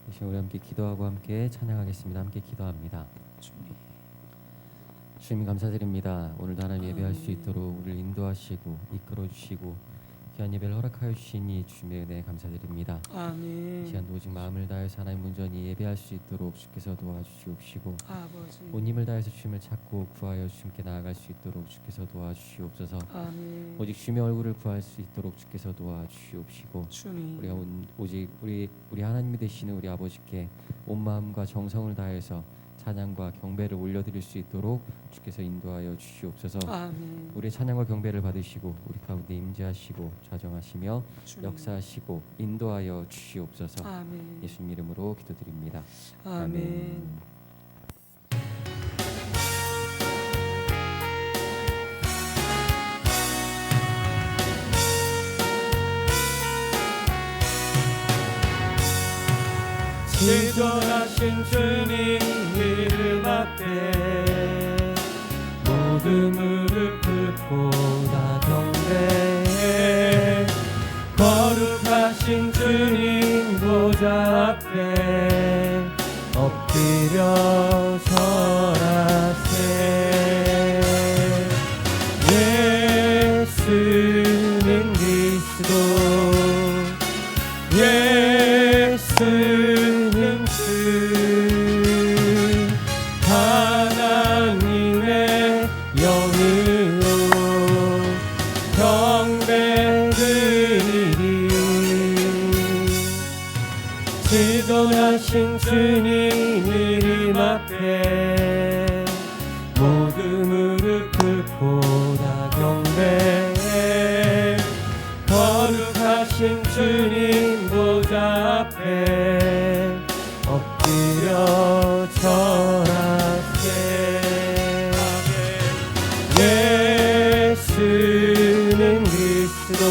이 시간 우리 함께 기도하고 함께 찬양하겠습니다. 함께 기도합니다. 주님 감사드립니다. 오늘도 하나님 예배할 수 있도록 우리를 인도하시고 이끌어 주시고 귀한 예배를 허락하여 주시니 주님의 은혜에 감사드립니다. 아멘. 이 시간도 오직 마음을 다해서 하나님 온전히 예배할 수 있도록 주께서 도와주시옵시고 아버지. 온 힘을 다해서 주님을 찾고 구하여 주님께 나아갈 수 있도록 주께서 도와주시옵소서. 아멘. 오직 주님의 얼굴을 구할 수 있도록 주께서 도와주시옵시고 주님. 우리가 오직 우리 하나님이 되시는 우리 아버지께 온 마음과 정성을 다해서 찬양과 경배를 올려드릴 수 있도록 주께서 인도하여 주시옵소서. 아멘. 우리의 찬양과 경배를 받으시고 우리 가운데 임재하시고 좌정하시며 주님. 역사하시고 인도하여 주시옵소서. 아멘. 예수님 이름으로 기도드립니다. 아멘. 지존하신 주님 이름 앞에 모든 무릎 꿇고 다 경배해. 거룩하신 주님 보좌 앞에 엎드려 절하세. 예수는 그리스도, 예수는 주, 하나님의 영으로 경배드리리. 지존하신 주님 이름 앞에 모든 무릎 꿇고 다 경배해. 거룩하신 주님 보좌 앞에 엎드려 절하세. 예수는 그리스도,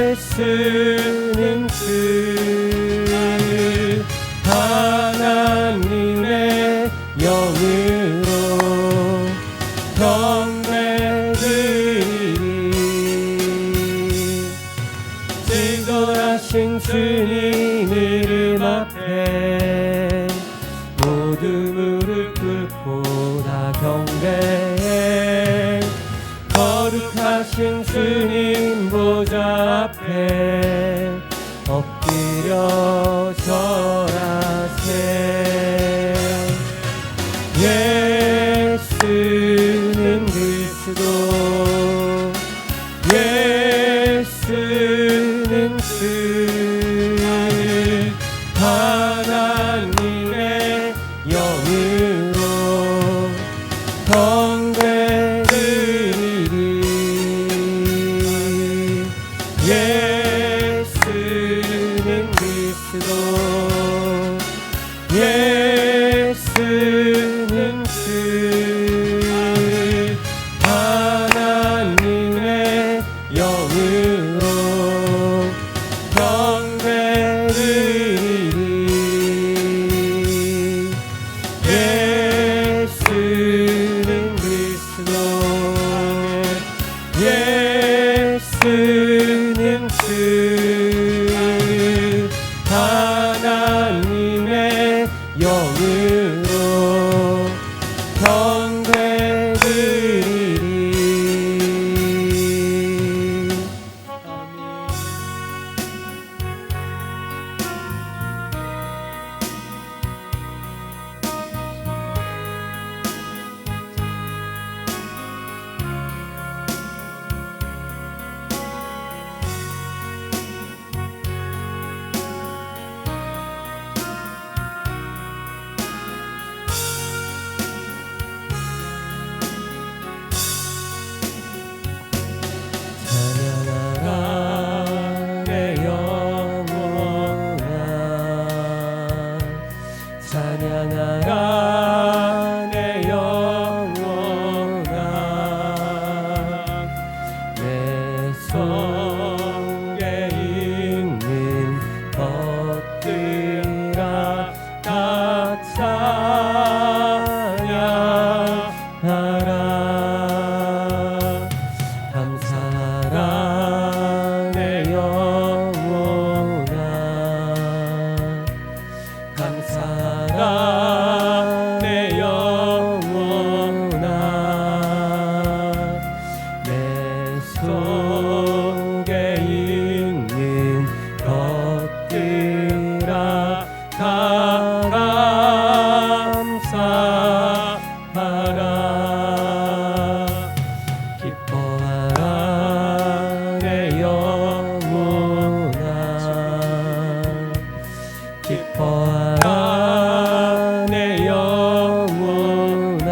예수는 주, 하나님의 영으로 경배드리리. 지존하신 주님 이름 앞에 모든 무릎 꿇고 다 경배해. 거룩하신 주님 보좌 앞에 엎드려 절하세. 예수는 그리스도, 예수는 주, 하나님의 영으로 경배드리리. 예수는 그리스도, 예수는 주, 하나님의 영으로 경배드리리. 예수는 그리스도, 예수는 주, 하나님의 영으로 경배드리리. 아멘. 기뻐하라 내 영혼아 기뻐하라 내 영혼아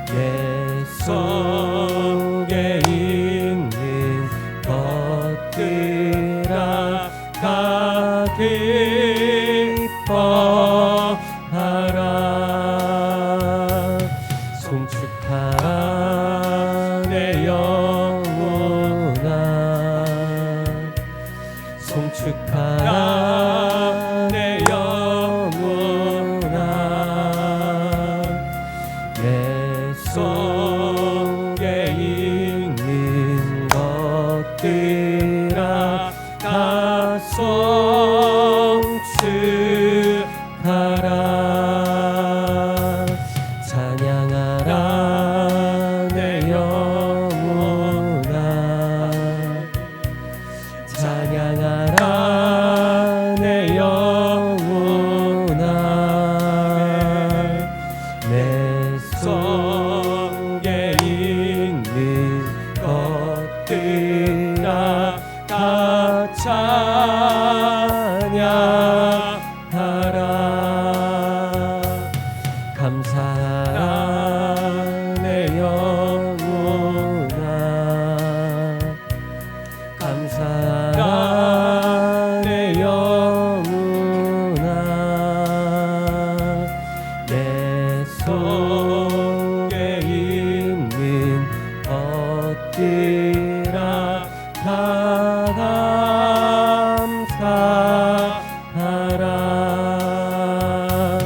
내 속에 있는 것들아 다 기뻐하라 송축하라 내 영혼아 송축하라 내 영혼아 내 속에 있는 것들아 다 송축하라 찬양하라 내 영혼아 찬양하라 내 영혼아 내 속에 있는 것들아 다 찬양하라 감사하라 내 영혼아 감사하라 내 영혼아 내 속에 있는 것들아 다 감사하라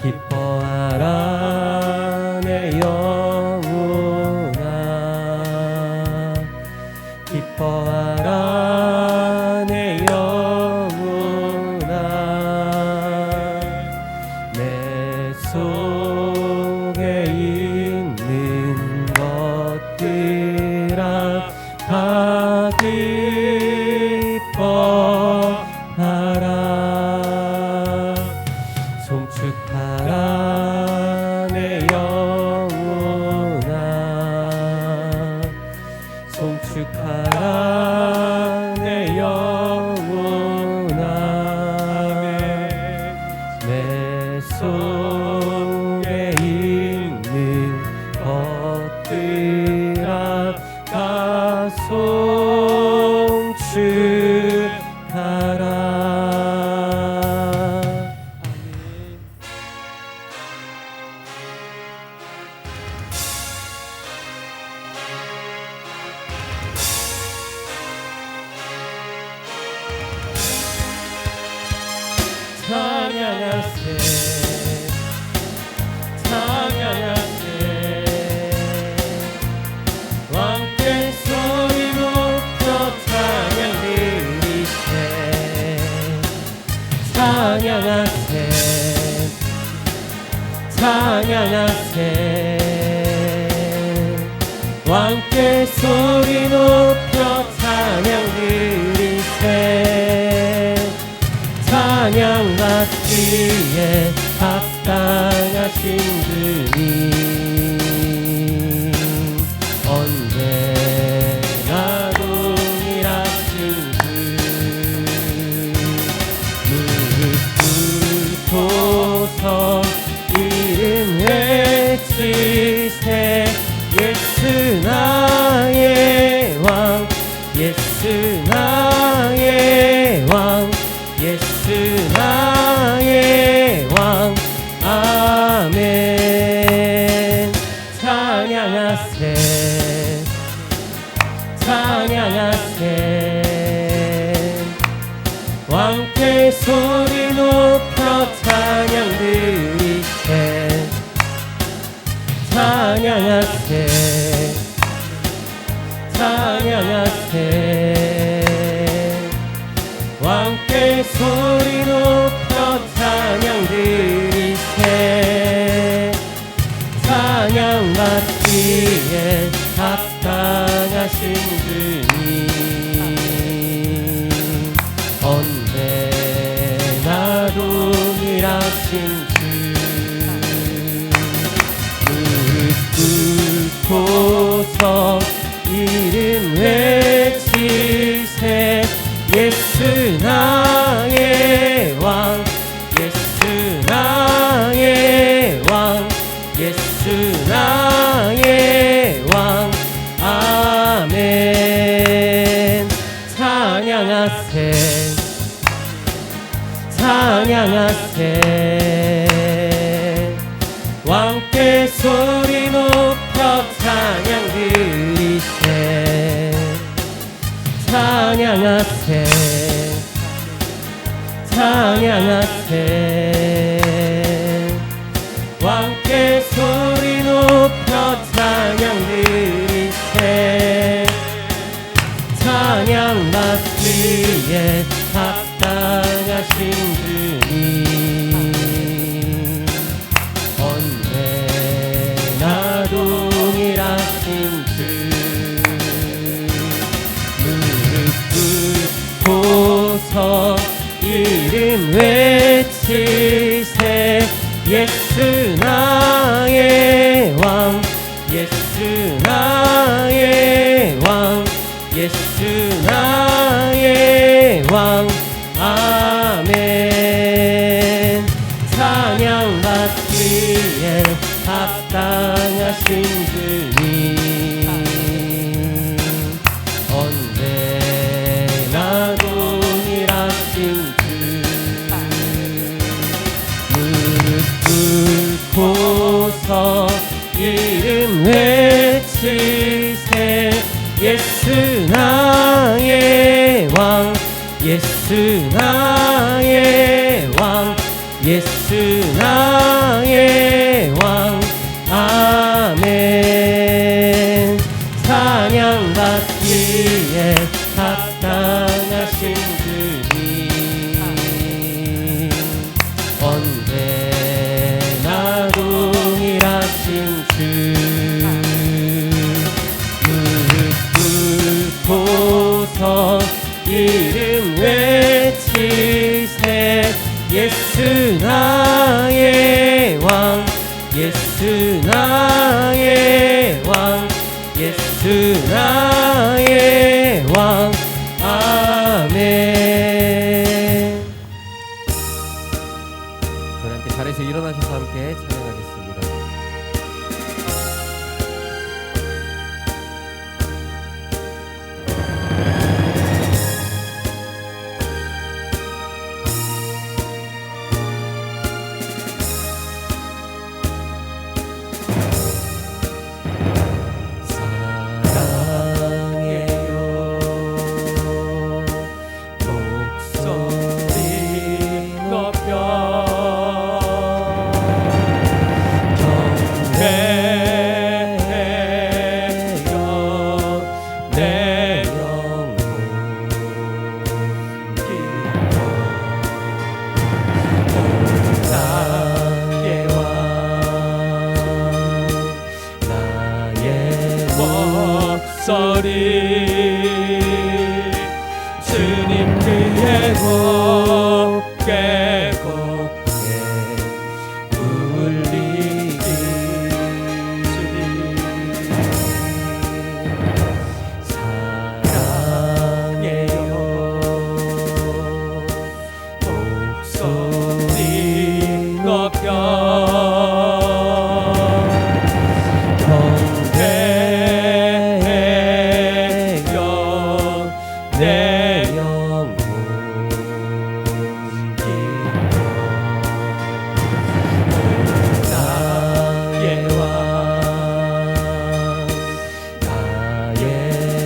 기뻐하라 내 영혼아 기뻐하라 내 영혼아 내 속에 있는 것들아 다 기뻐하라 송축하라 내 영혼아 송축하라 내 영혼아 내 속에 있는 것들아 다 송축하라 찬양하세 찬양하세 왕께 소리 높여 찬양 드리세 찬양하세 찬양하세 왕께 소리 높여 찬양 드리세 찬양받기에 합당하신 주님 언제나 동일하신 주 무릎 꿇고서 이름 외치세 예수 나의 왕 예수 나의 왕 예수 나의 왕 아멘 찬양하세 찬양하세 왕께 소리 높여 찬양 드리세 찬양하세 찬양하세 왕께 소리 높여 찬양 드리세 찬양받기에 합당하신 주님 언제나 동일하신 주 보소 이름 외치세 예수 나의 왕 예수 나의 왕 예수 나의 왕 아멘 찬양하세 찬양하세 왕께 소리 높여 찬양 드리세 찬양하세 찬양하세 왕께 소리 높여 찬양 드리세 찬양 받기에 합당하신 주님 언제나 동일하신 주 무릎 꿇고서 이름 외치세 예수 나의 왕 예수 나의 왕 예수 나의 왕 아멘 찬양 받기에 합당하신 주님 언제나 동일하신 주 무릎 꿇고서 이름 외치세 예수 나의 왕 예수 나의 왕 예수 나의 왕 아멘 찬양 받기에 합당하신 주님 언제나 동일하신 주 무릎 꿇고서 이름 외치세 예수 나의 왕 예수 나의 왕 예수 나의 왕 아멘 저희 함께 자리에서 일어나셔서 함께 찬양하겠습니다. 목소리 주님 그의 곱게 울리기 주님 사랑해요 목소리 높여 내 영혼 나의 왕 나의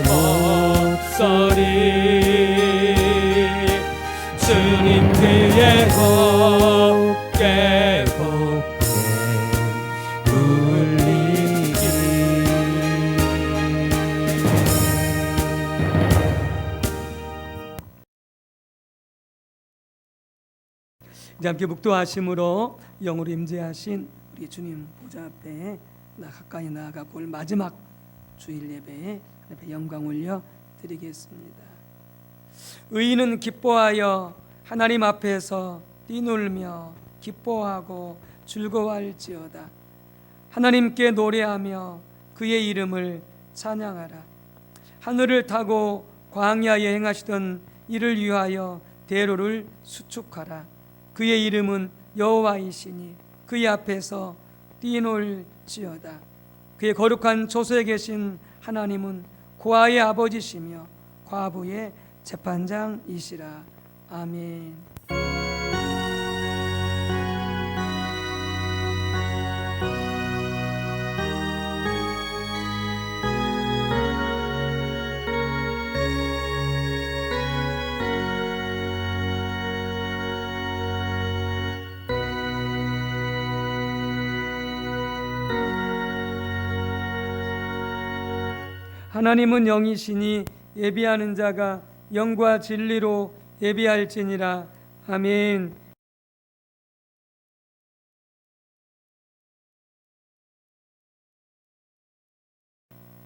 목소리 주님 그의 곱게 울리기 이제 함께 묵도하심으로 영으로 임재하신 우리 주님 보좌 앞에 가까이 나아가고 오늘 마지막 주일 예배에 앞에 영광 올려 드리겠습니다. 의인은 기뻐하여 하나님 앞에서 뛰놀며 기뻐하고 즐거워할지어다. 하나님께 노래하며 그의 이름을 찬양하라. 하늘을 타고 광야에 행하시던 이를 위하여 대로를 수축하라. 그의 이름은 여호와이시니 그의 앞에서 뛰놀지어다. 그의 거룩한 조소에 계신 하나님은 고아의 아버지시며 과부의 재판장이시라. 아멘. 하나님은 영이시니 예비하는 자가 영과 진리로 예비할지니라. 아멘.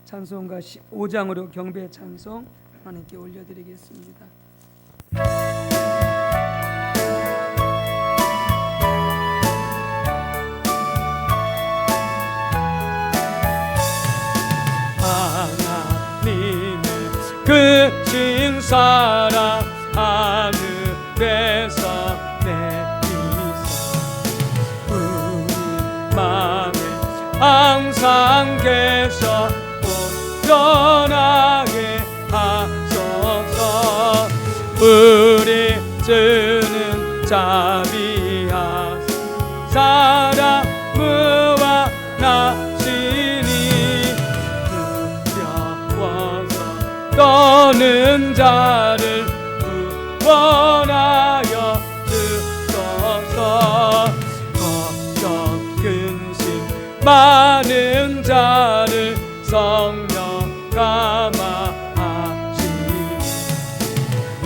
찬송가 5장으로 경배 찬송 하나님께 올려드리겠습니다. 그 신사랑 하늘에서 내리사 우리 맘에 항상 계셔 온전하게 하소서. 우리 주는 자비하사 사랑과 나시니 떠는 자를 구원하여 주소서. 걱정 근심 많은 자를 성령 감화하시니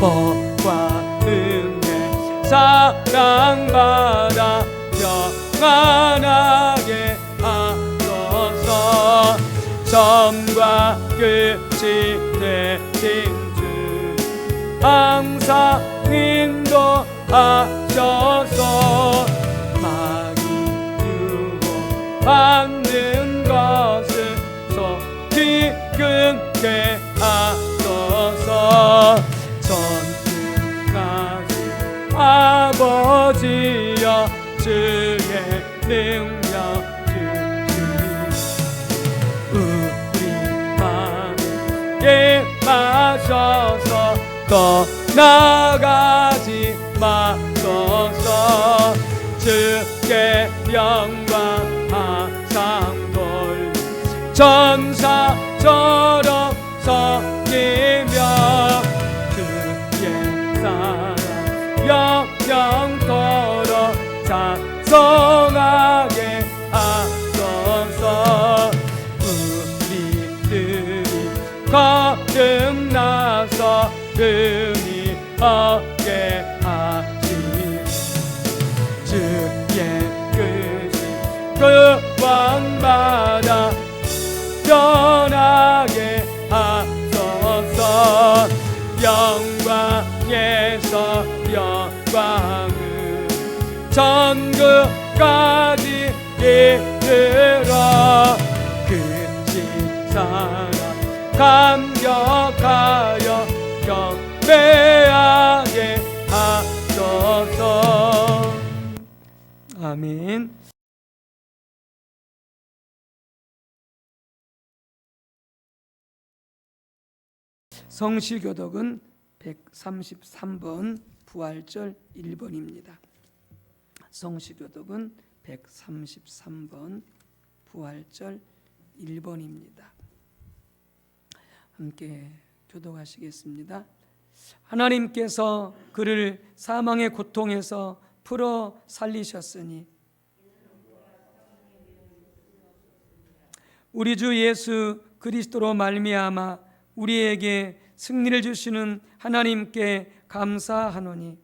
복과 은혜 사랑받아 평안하게 하소서. 처음과 끝이 되신 주 항상 인도하셔서 마귀 유혹받는 것을 속히 끊게 하소서. 전능하신 아버지여 주의 능력 마셔서 떠나가지 마소서. 주께 영광 항상 돌리 전사처럼 섬기며 주의 사랑 영영토록 찬송하게 하소서. 거듭나서 은히 얻게 하시니 주의 끝이 구원받아 변하게 하소서. 영광에서 영광을 천국까지 이르러 그 사랑 감격하여 경배하게 하소서. 아멘. 성시교독은 133번 부활절 1번입니다. 성시교독은 133번 부활절 1번입니다. 함께 교독하시겠습니다. 하나님께서 그를 사망의 고통에서 풀어 살리셨으니 우리 주 예수 그리스도로 말미암아 우리에게 승리를 주시는 하나님께 감사하노니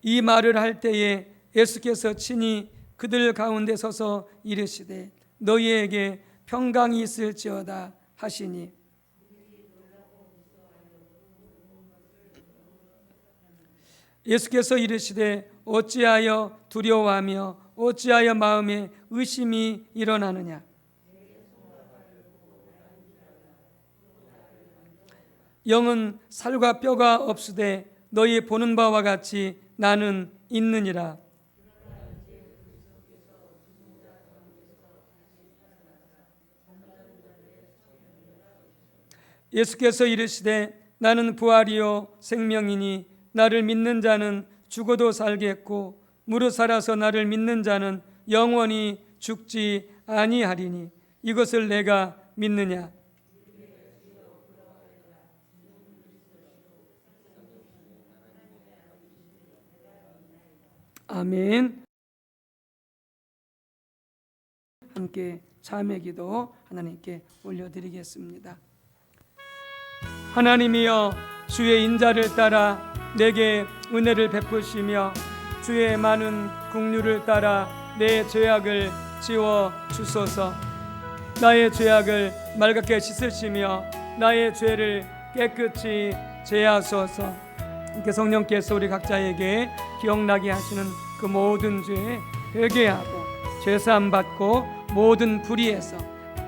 이 말을 할 때에 예수께서 친히 그들 가운데 서서 이르시되 너희에게 평강이 있을지어다 하시니 예수께서 이르시되 어찌하여 두려워하며 어찌하여 마음에 의심이 일어나느냐. 영은 살과 뼈가 없으되 너희 보는 바와 같이 나는 있느니라. 예수께서 이르시되 나는 부활이요 생명이니 나를 믿는 자는 죽어도 살겠고 무릇 살아서 나를 믿는 자는 영원히 죽지 아니하리니 이것을 내가 믿느냐. 아멘. 함께 참회기도 하나님께 올려드리겠습니다. 하나님이여 주의 인자를 따라 내게 은혜를 베푸시며 주의 많은 긍휼을 따라 내 죄악을 지워 주소서. 나의 죄악을 맑게 씻으시며 나의 죄를 깨끗이 제하소서. 이렇게 성령께서 우리 각자에게 기억나게 하시는 그 모든 죄에 회개하고 죄사함 받고 모든 불의에서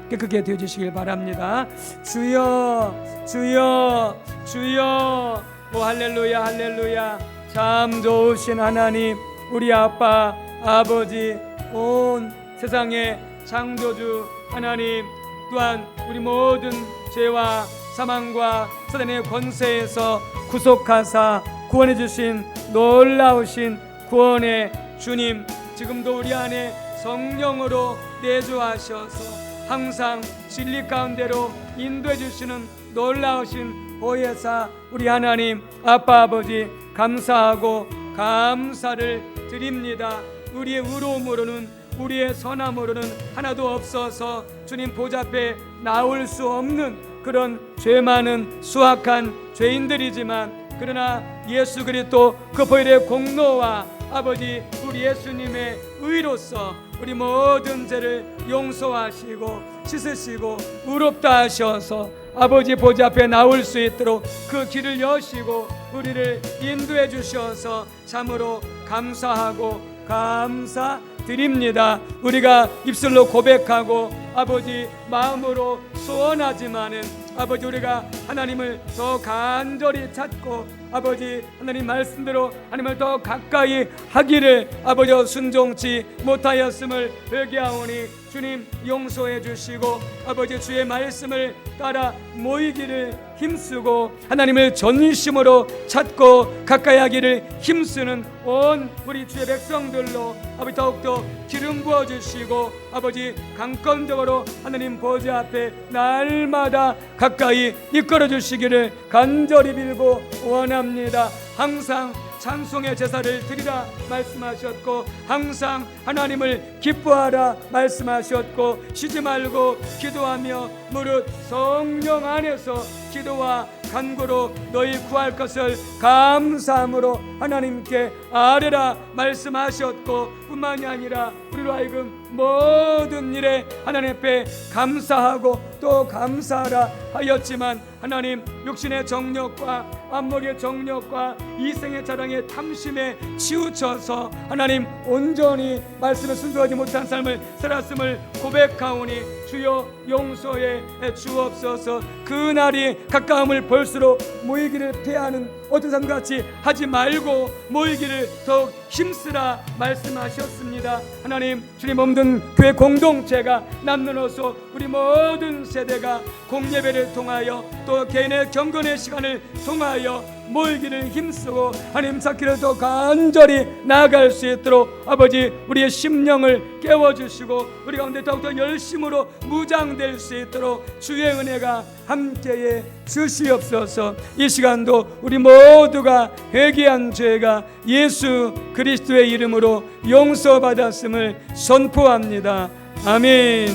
깨끗게 되어주시길 바랍니다. 주여 주여 주여. 오 할렐루야 할렐루야. 참 좋으신 하나님, 우리 아빠 아버지, 온 세상의 창조주 하나님, 또한 우리 모든 죄와 사망과 사단의 권세에서 구속하사 구원해 주신 놀라우신 구원의 주님, 지금도 우리 안에 성령으로 내주하셔서 항상 진리 가운데로 인도해 주시는 놀라우신 보혜사 우리 하나님 아빠 아버지 감사하고 감사를 드립니다. 우리의 의로움으로는 우리의 선함으로는 하나도 없어서 주님 보좌 앞에 나올 수 없는 그런 죄 많은 수악한 죄인들이지만, 그러나 예수 그리스도 그 보혈의 공로와 아버지 우리 예수님의 의로서 우리 모든 죄를 용서하시고 씻으시고 의롭다 하셔서 아버지 보좌 앞에 나올 수 있도록 그 길을 여시고 우리를 인도해 주셔서 참으로 감사하고 감사드립니다. 우리가 입술로 고백하고 아버지 마음으로 소원하지만은 아버지 우리가 하나님을 더 간절히 찾고 아버지 하나님 말씀대로 하나님을 더 가까이 하기를 아버지 순종치 못하였음을 회개하오니 주님 용서해 주시고 아버지 주의 말씀을 따라 모이기를 힘쓰고 하나님을 전심으로 찾고 가까이 하기를 힘쓰는 온 우리 주의 백성들로 아버지 더욱더 기름 부어 주시고 아버지 강건적으로 하나님 보좌 앞에 날마다 가까이 이끌어 주시기를 간절히 빌고 원합니다. 항상 찬송의 제사를 드리라 말씀하셨고 항상 하나님을 기뻐하라 말씀하셨고 쉬지 말고 기도하며 무릇 성령 안에서 기도와 간구로 너희 구할 것을 감사함으로 하나님께 아뢰라 말씀하셨고 뿐만이 아니라 우리로 하여금 모든 일에 하나님 앞에 감사하고 또 감사하라 하였지만 하나님 육신의 정욕과 안목의 정욕과 이생의 자랑의 탐심에 치우쳐서 하나님 온전히 말씀을 순종하지 못한 삶을 살았음을 고백하오니 주여 용서해 주옵소서. 그날이 가까움을 볼수록 모이기를 피하는 어떤 삶같이 하지 말고 모이기를 더욱 힘쓰라 말씀하셨습니다. 하나님 주님 없는 교회 공동체가 남녀노소 우리 모든 세대가 공예배를 통하여 또 개인의 경건의 시간을 통하여 모이기를 힘쓰고 하나님 찾기를 더 간절히 나아갈 수 있도록 아버지 우리의 심령을 깨워주시고 우리 가운데 더욱더 열심으로 무장될 수 있도록 주의 은혜가 함께해 주시옵소서. 이 시간도 우리 모두가 회개한 죄가 예수 그리스도의 이름으로 용서받았음을 선포합니다. 아멘.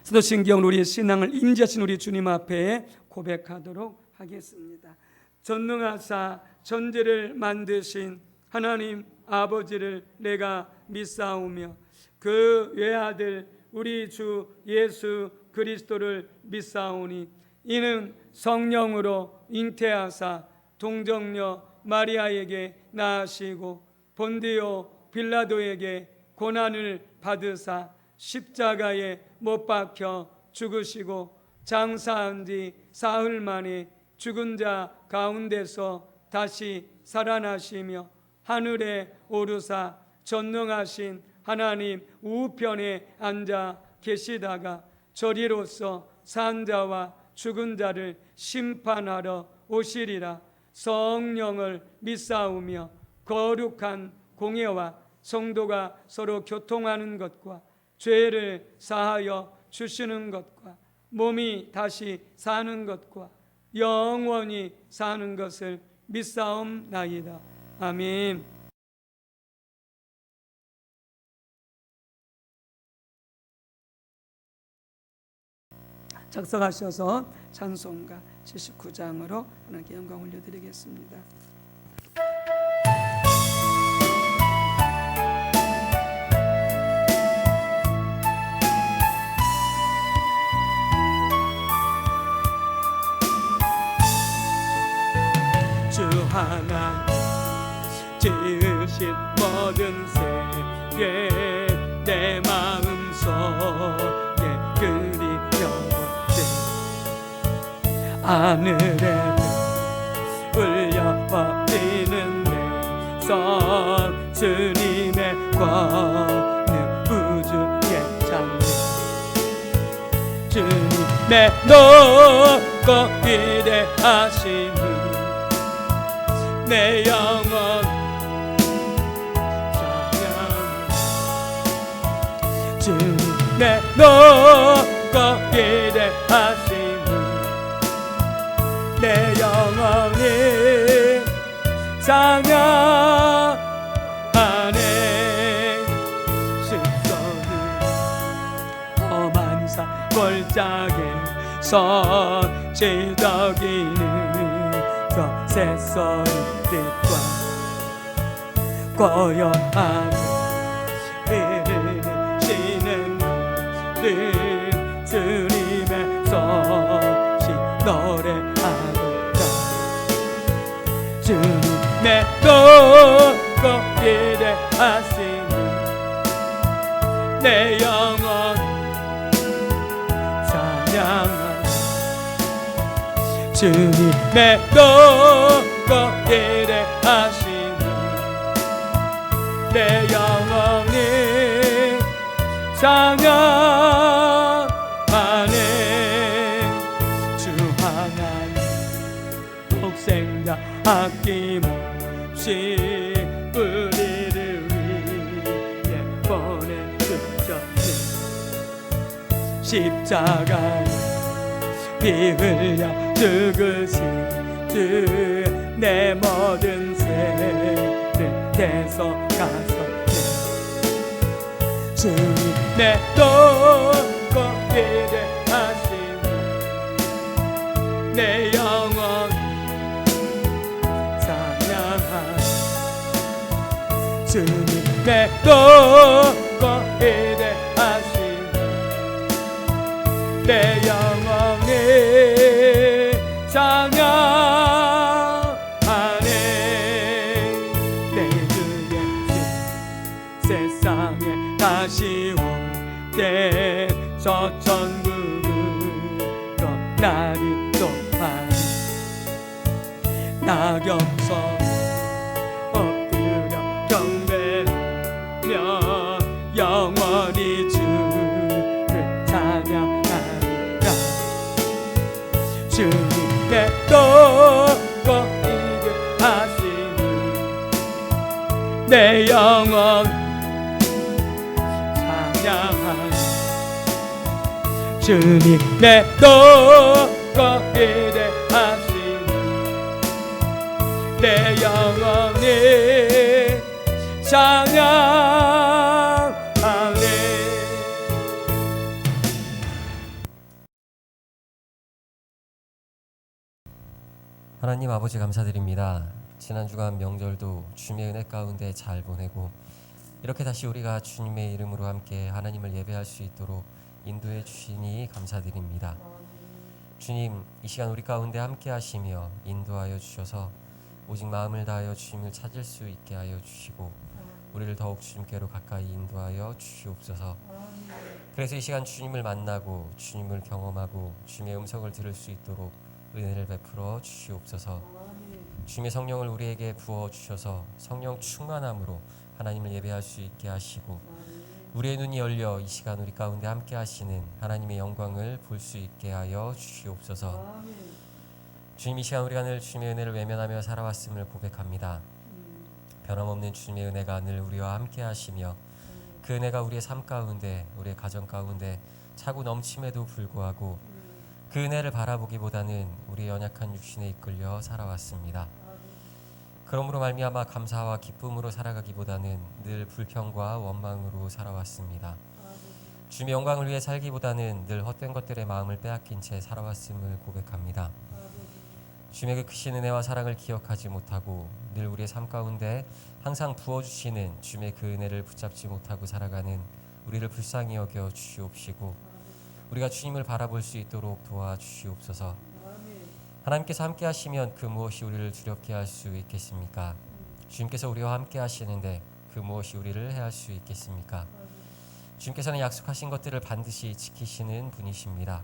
사도신경 우리의 신앙을 임재하신 우리 주님 앞에 고백하도록 하겠습니다. 전능하사 천지를 만드신 하나님 아버지를 내가 믿사오며 그 외아들 우리 주 예수 그리스도를 믿사오니 이는 성령으로 잉태하사 동정녀 마리아에게 낳으시고 본디오 빌라도에게 고난을 받으사 십자가에 못 박혀 죽으시고 장사한 뒤 사흘 만에 죽은 자 가운데서 다시 살아나시며 하늘에 오르사 전능하신 하나님 우편에 앉아 계시다가 저리로서 산 자와 죽은 자를 심판하러 오시리라. 성령을 믿사오며 거룩한 공예와 성도가 서로 교통하는 것과 죄를 사하여 주시는 것과 몸이 다시 사는 것과 영원히 사는 것을 믿사옵나이다. 아멘. 작성하셔서 찬송가 79장으로 하나님께 영광 올려드리겠습니다. 주 하나 지으신 모든 세계 내 마음속에 그리워오세 하늘에 울려 퍼지는 내성 주님의 권능 우주의 찬미 주님의 높고 위대하심을 내 영혼 찬양 주님의 높고 위대하심을 내 영혼이 찬양하네 십선을 험한 산 골짜기에 선 지덕이는 저 새소리빛과 고요하게 흐르시는 늘 주님의 소식 노래하노라 주님의 높고 위대하심을 내 영혼 찬양하라 주님의 높고 위대하심을 내 영혼이 찬양하네 주 하나님 독생자 아낌없이 우리를 위해 보내주셨네 십자가에 피 흘려 죽으신 주 내 모든 죄를 대속하셨네 주님의 높고 위대하심을 내 영혼 찬양하네 주님의 높고 위대하심을 내 영혼이 찬양하네 내 주의 세상에 다시 올 때 저 천국으로 나를 높아니 낙엽선 엎드려 경배하며 영원히 주를 찬양하리라 주님의 높고 위대하심을 내 영혼 찬양하리 주님의 높고 위대하심을 내 영혼이 찬양하리 하나님 아버지 감사드립니다. 지난 주간 명절도 주님의 은혜 가운데 잘 보내고 이렇게 다시 우리가 주님의 이름으로 함께 하나님을 예배할 수 있도록 인도해 주시니 감사드립니다. 주님, 이 시간 우리 가운데 함께 하시며 인도하여 주셔서 오직 마음을 다하여 주님을 찾을 수 있게 하여 주시고 우리를 더욱 주님께로 가까이 인도하여 주시옵소서. 그래서 이 시간 주님을 만나고 주님을 경험하고 주님의 음성을 들을 수 있도록 은혜를 베풀어 주시옵소서. 주님의 성령을 우리에게 부어 주셔서 성령 충만함으로 하나님을 예배할 수 있게 하시고 우리의 눈이 열려 이 시간 우리 가운데 함께 하시는 하나님의 영광을 볼 수 있게 하여 주시옵소서. 주님, 이 시간 우리가 늘 주님의 은혜를 외면하며 살아왔음을 고백합니다. 변함없는 주님의 은혜가 늘 우리와 함께 하시며 그 은혜가 우리의 삶 가운데 우리의 가정 가운데 차고 넘침에도 불구하고 그 은혜를 바라보기보다는 우리의 연약한 육신에 이끌려 살아왔습니다. 그러므로 말미암아 감사와 기쁨으로 살아가기보다는 늘 불평과 원망으로 살아왔습니다. 주님의 영광을 위해 살기보다는 늘 헛된 것들의 마음을 빼앗긴 채 살아왔음을 고백합니다. 주님의 그 크신 은혜와 사랑을 기억하지 못하고 늘 우리의 삶 가운데 항상 부어주시는 주님의 그 은혜를 붙잡지 못하고 살아가는 우리를 불쌍히 여겨 주시옵시고 우리가 주님을 바라볼 수 있도록 도와주시옵소서. 하나님께서 함께 하시면 그 무엇이 우리를 두렵게 할 수 있겠습니까? 주님께서 우리와 함께 하시는데 그 무엇이 우리를 해할 수 있겠습니까? 주님께서는 약속하신 것들을 반드시 지키시는 분이십니다.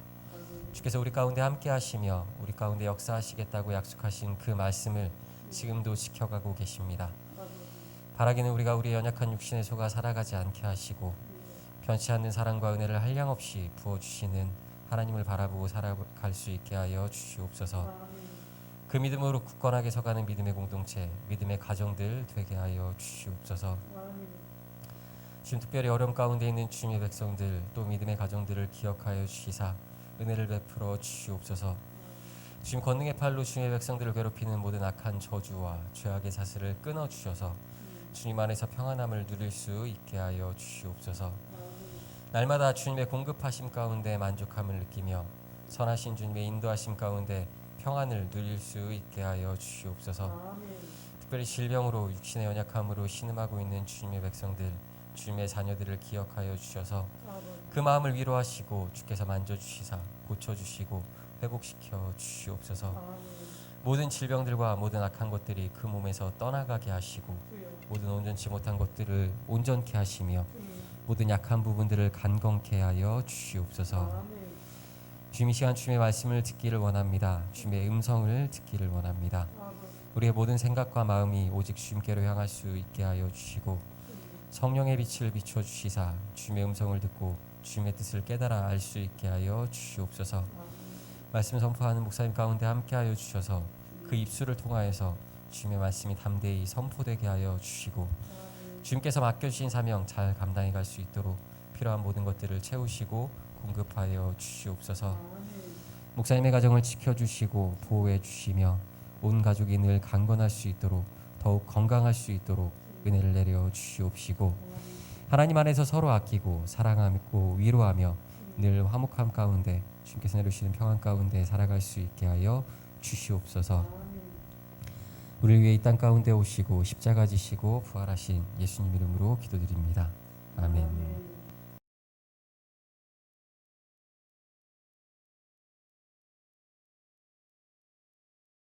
주께서 우리 가운데 함께 하시며 우리 가운데 역사하시겠다고 약속하신 그 말씀을 지금도 지켜가고 계십니다. 바라기는 우리가 우리의 연약한 육신에 속아 살아가지 않게 하시고 변치 않는 사랑과 은혜를 한량없이 부어주시는 하나님을 바라보고 살아갈 수 있게 하여 주시옵소서. 그 믿음으로 굳건하게 서가는 믿음의 공동체, 믿음의 가정들 되게 하여 주시옵소서. 주님, 특별히 어려움 가운데 있는 주님의 백성들 또 믿음의 가정들을 기억하여 주시사 은혜를 베풀어 주시옵소서. 주님, 권능의 팔로 주님의 백성들을 괴롭히는 모든 악한 저주와 죄악의 사슬을 끊어주셔서 주님 안에서 평안함을 누릴 수 있게 하여 주시옵소서. 날마다 주님의 공급하심 가운데 만족함을 느끼며 선하신 주님의 인도하심 가운데 평안을 누릴 수 있게 하여 주시옵소서. 특별히 질병으로 육신의 연약함으로 신음하고 있는 주님의 백성들, 주님의 자녀들을 기억하여 주셔서 그 마음을 위로하시고 주께서 만져주시사 고쳐주시고 회복시켜 주시옵소서. 모든 질병들과 모든 악한 것들이 그 몸에서 떠나가게 하시고 모든 온전치 못한 것들을 온전케 하시며 모든 약한 부분들을 간건케 하여 주시옵소서. 주님, 이 시간 주님의 말씀을 듣기를 원합니다. 주님의 음성을 듣기를 원합니다. 우리의 모든 생각과 마음이 오직 주님께로 향할 수 있게 하여 주시고 성령의 빛을 비춰주시사 주님의 음성을 듣고 주님의 뜻을 깨달아 알 수 있게 하여 주시옵소서. 말씀 선포하는 목사님 가운데 함께하여 주셔서 그 입술을 통하여서 주님의 말씀이 담대히 선포되게 하여 주시고 주님께서 맡겨주신 사명 잘 감당해 갈 수 있도록 필요한 모든 것들을 채우시고 공급하여 주시옵소서. 목사님의 가정을 지켜주시고 보호해 주시며 온 가족이 늘 강건할 수 있도록 더욱 건강할 수 있도록 은혜를 내려 주시옵시고 하나님 안에서 서로 아끼고 사랑하고 위로하며 늘 화목함 가운데 주님께서 내려주시는 평안 가운데 살아갈 수 있게 하여 주시옵소서. 우리를 위해 이 땅 가운데 오시고 십자가 지시고 부활하신 예수님 이름으로 기도드립니다. 아멘.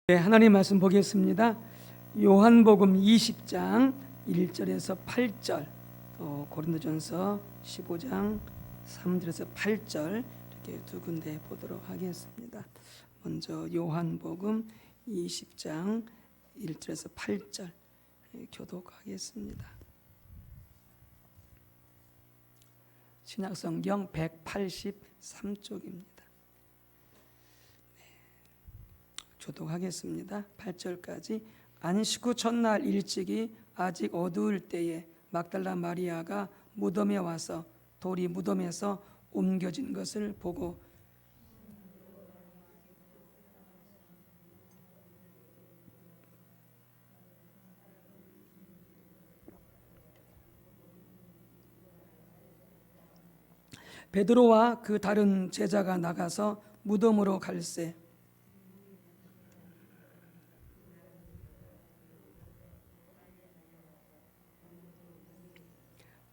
네, 하나님 말씀 보겠습니다. 요한복음 20장 1절에서 8절, 또 고린도전서 15장 3절에서 8절 이렇게 두 군데 보도록 하겠습니다. 먼저 요한복음 20장 1절에서 8절 교독하겠습니다. 신약성경 183쪽입니다. 교독하겠습니다. 8절까지. 안식 후 첫날 일찍이 아직 어두울 때에 막달라 마리아가 무덤에 와서 돌이 무덤에서 옮겨진 것을 보고 베드로와 그 다른 제자가 나가서 무덤으로 갈새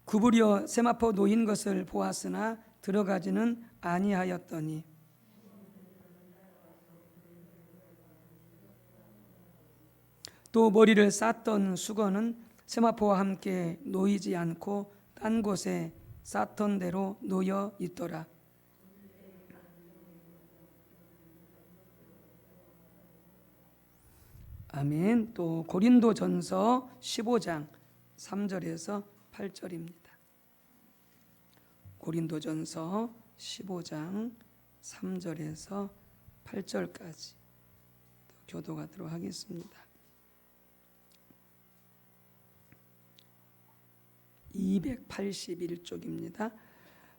구부려 세마포 놓인 것을 보았으나 들어가지는 아니하였더니 또 머리를 쌌던 수건은 세마포와 함께 놓이지 않고 딴 곳에 쌌던 대로 놓여 있더라. 아멘. 또 고린도전서 15장 3절에서 8절입니다. 고린도전서 15장 3절에서 8절까지 교도하도록 하겠습니다. 281쪽입니다.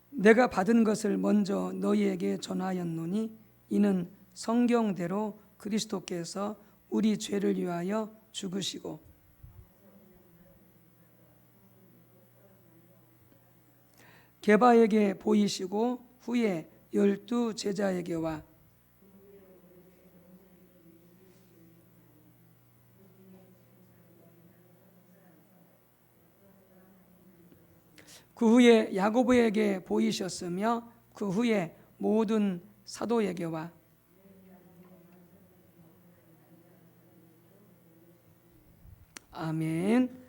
내가 받은 것을 먼저 너희에게 전하였노니 이는 성경대로 그리스도께서 우리 죄를 위하여 죽으시고 게바에게 보이시고 후에 12 제자에게와 그 후에 야고보에게 보이셨으며 그 후에 모든 사도에게와 아멘.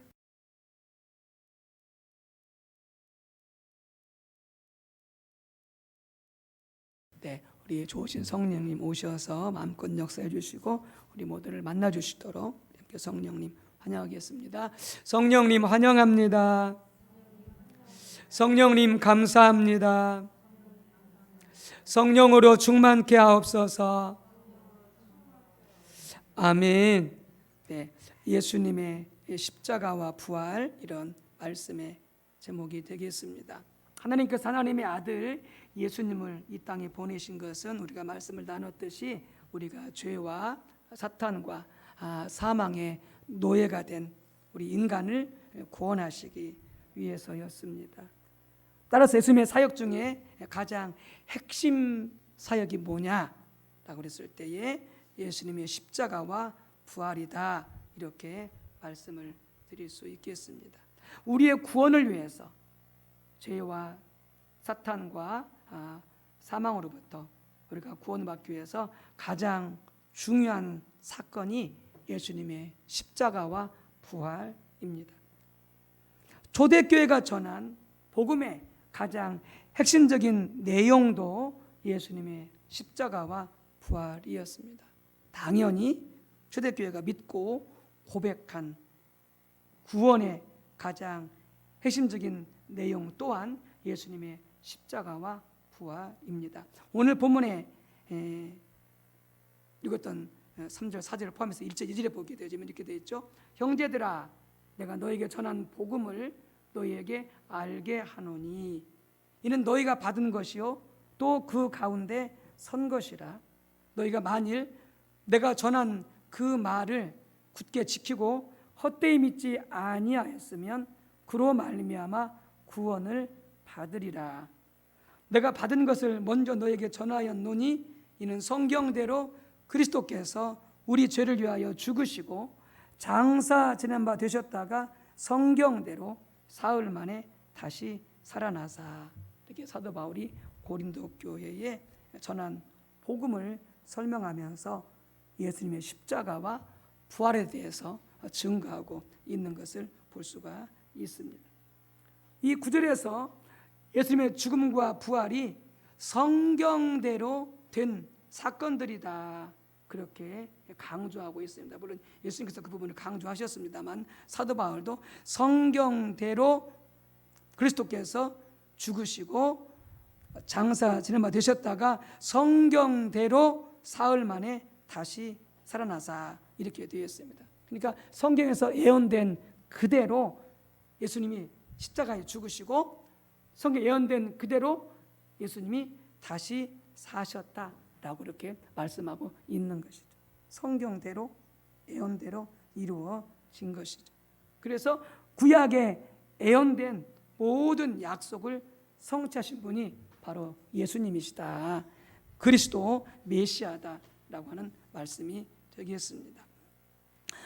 네, 우리 좋으신 성령님 오셔서 마음껏 역사해 주시고 우리 모두를 만나 주시도록 함께 성령님 환영하겠습니다. 성령님 환영합니다. 성령님 감사합니다. 성령으로 충만케 하옵소서. 아멘. 네, 예수님의 십자가와 부활 이런 말씀의 제목이 되겠습니다. 하나님께서 하나님의 아들 예수님을 이 땅에 보내신 것은 우리가 말씀을 나눴듯이 우리가 죄와 사탄과 사망의 노예가 된 우리 인간을 구원하시기 위해서였습니다. 따라서 예수님의 사역 중에 가장 핵심 사역이 뭐냐라고 그랬을 때에 예수님의 십자가와 부활이다 이렇게 말씀을 드릴 수 있겠습니다. 우리의 구원을 위해서 죄와 사탄과 사망으로부터 우리가 구원받기 위해서 가장 중요한 사건이 예수님의 십자가와 부활입니다. 초대교회가 전한 복음의 가장 핵심적인 내용도 예수님의 십자가와 부활이었습니다. 당연히 초대교회가 믿고 고백한 구원의 가장 핵심적인 내용 또한 예수님의 십자가와 부활입니다. 오늘 본문에 읽었던 3절 4절을 포함해서 1절 2절에 보게 되지만 이렇게 되어 있죠. 형제들아 내가 너에게 전한 복음을 너희에게 알게 하노니 이는 너희가 받은 것이요 또 그 가운데 선 것이라. 너희가 만일 내가 전한 그 말을 굳게 지키고 헛되이 믿지 아니하였으면 그로 말미암아 구원을 받으리라. 내가 받은 것을 먼저 너에게 전하였노니 이는 성경대로 그리스도께서 우리 죄를 위하여 죽으시고 장사 지낸 바 되셨다가 성경대로 사흘 만에 다시 살아나사. 이렇게 사도 바울이 고린도 교회에 전한 복음을 설명하면서 예수님의 십자가와 부활에 대해서 증거하고 있는 것을 볼 수가 있습니다. 이 구절에서 예수님의 죽음과 부활이 성경대로 된 사건들이다 그렇게 강조하고 있습니다. 물론 예수님께서 그 부분을 강조하셨습니다만 사도 바울도 성경대로 그리스도께서 죽으시고 장사 지낸 바 되셨다가 성경대로 사흘 만에 다시 살아나사 이렇게 되어 있습니다. 그러니까 성경에서 예언된 그대로 예수님이 십자가에 죽으시고 성경에 예언된 그대로 예수님이 다시 사셨다라고 이렇게 말씀하고 있는 것이죠. 성경대로 예언대로 이루어진 것이죠. 그래서 구약에 예언된 모든 약속을 성취하신 분이 바로 예수님이시다. 그리스도 메시아다라고 하는 말씀이 되겠습니다.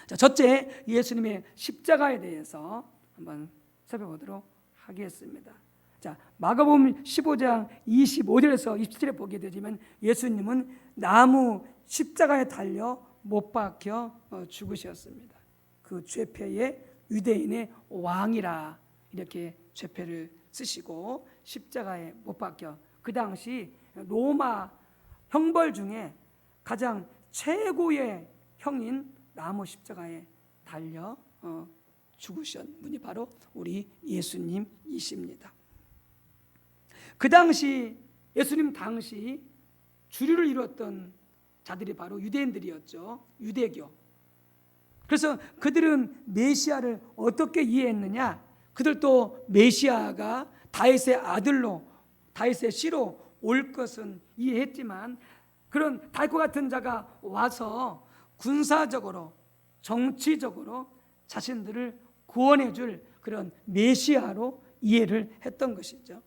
자, 첫째 예수님의 십자가에 대해서 한번 살펴보도록 하겠습니다. 자, 마가복음 15장 25절에서 27절에 보게 되지만 예수님은 나무 십자가에 달려 못 박혀 죽으셨습니다. 그 죄패의 유대인의 왕이라 이렇게 죄패를 쓰시고 십자가에 못 박혀 그 당시 로마 형벌 중에 가장 최고의 형인 나무 십자가에 달려 죽으신 분이 바로 우리 예수님이십니다. 그 당시 예수님 당시 주류를 이뤘던 자들이 바로 유대인들이었죠. 유대교. 그래서 그들은 메시아를 어떻게 이해했느냐? 그들도 메시아가 다윗의 아들로 다윗의 씨로 올 것은 이해했지만 그런 다윗과 같은 자가 와서 군사적으로 정치적으로 자신들을 구원해 줄 그런 메시아로 이해를 했던 것이죠.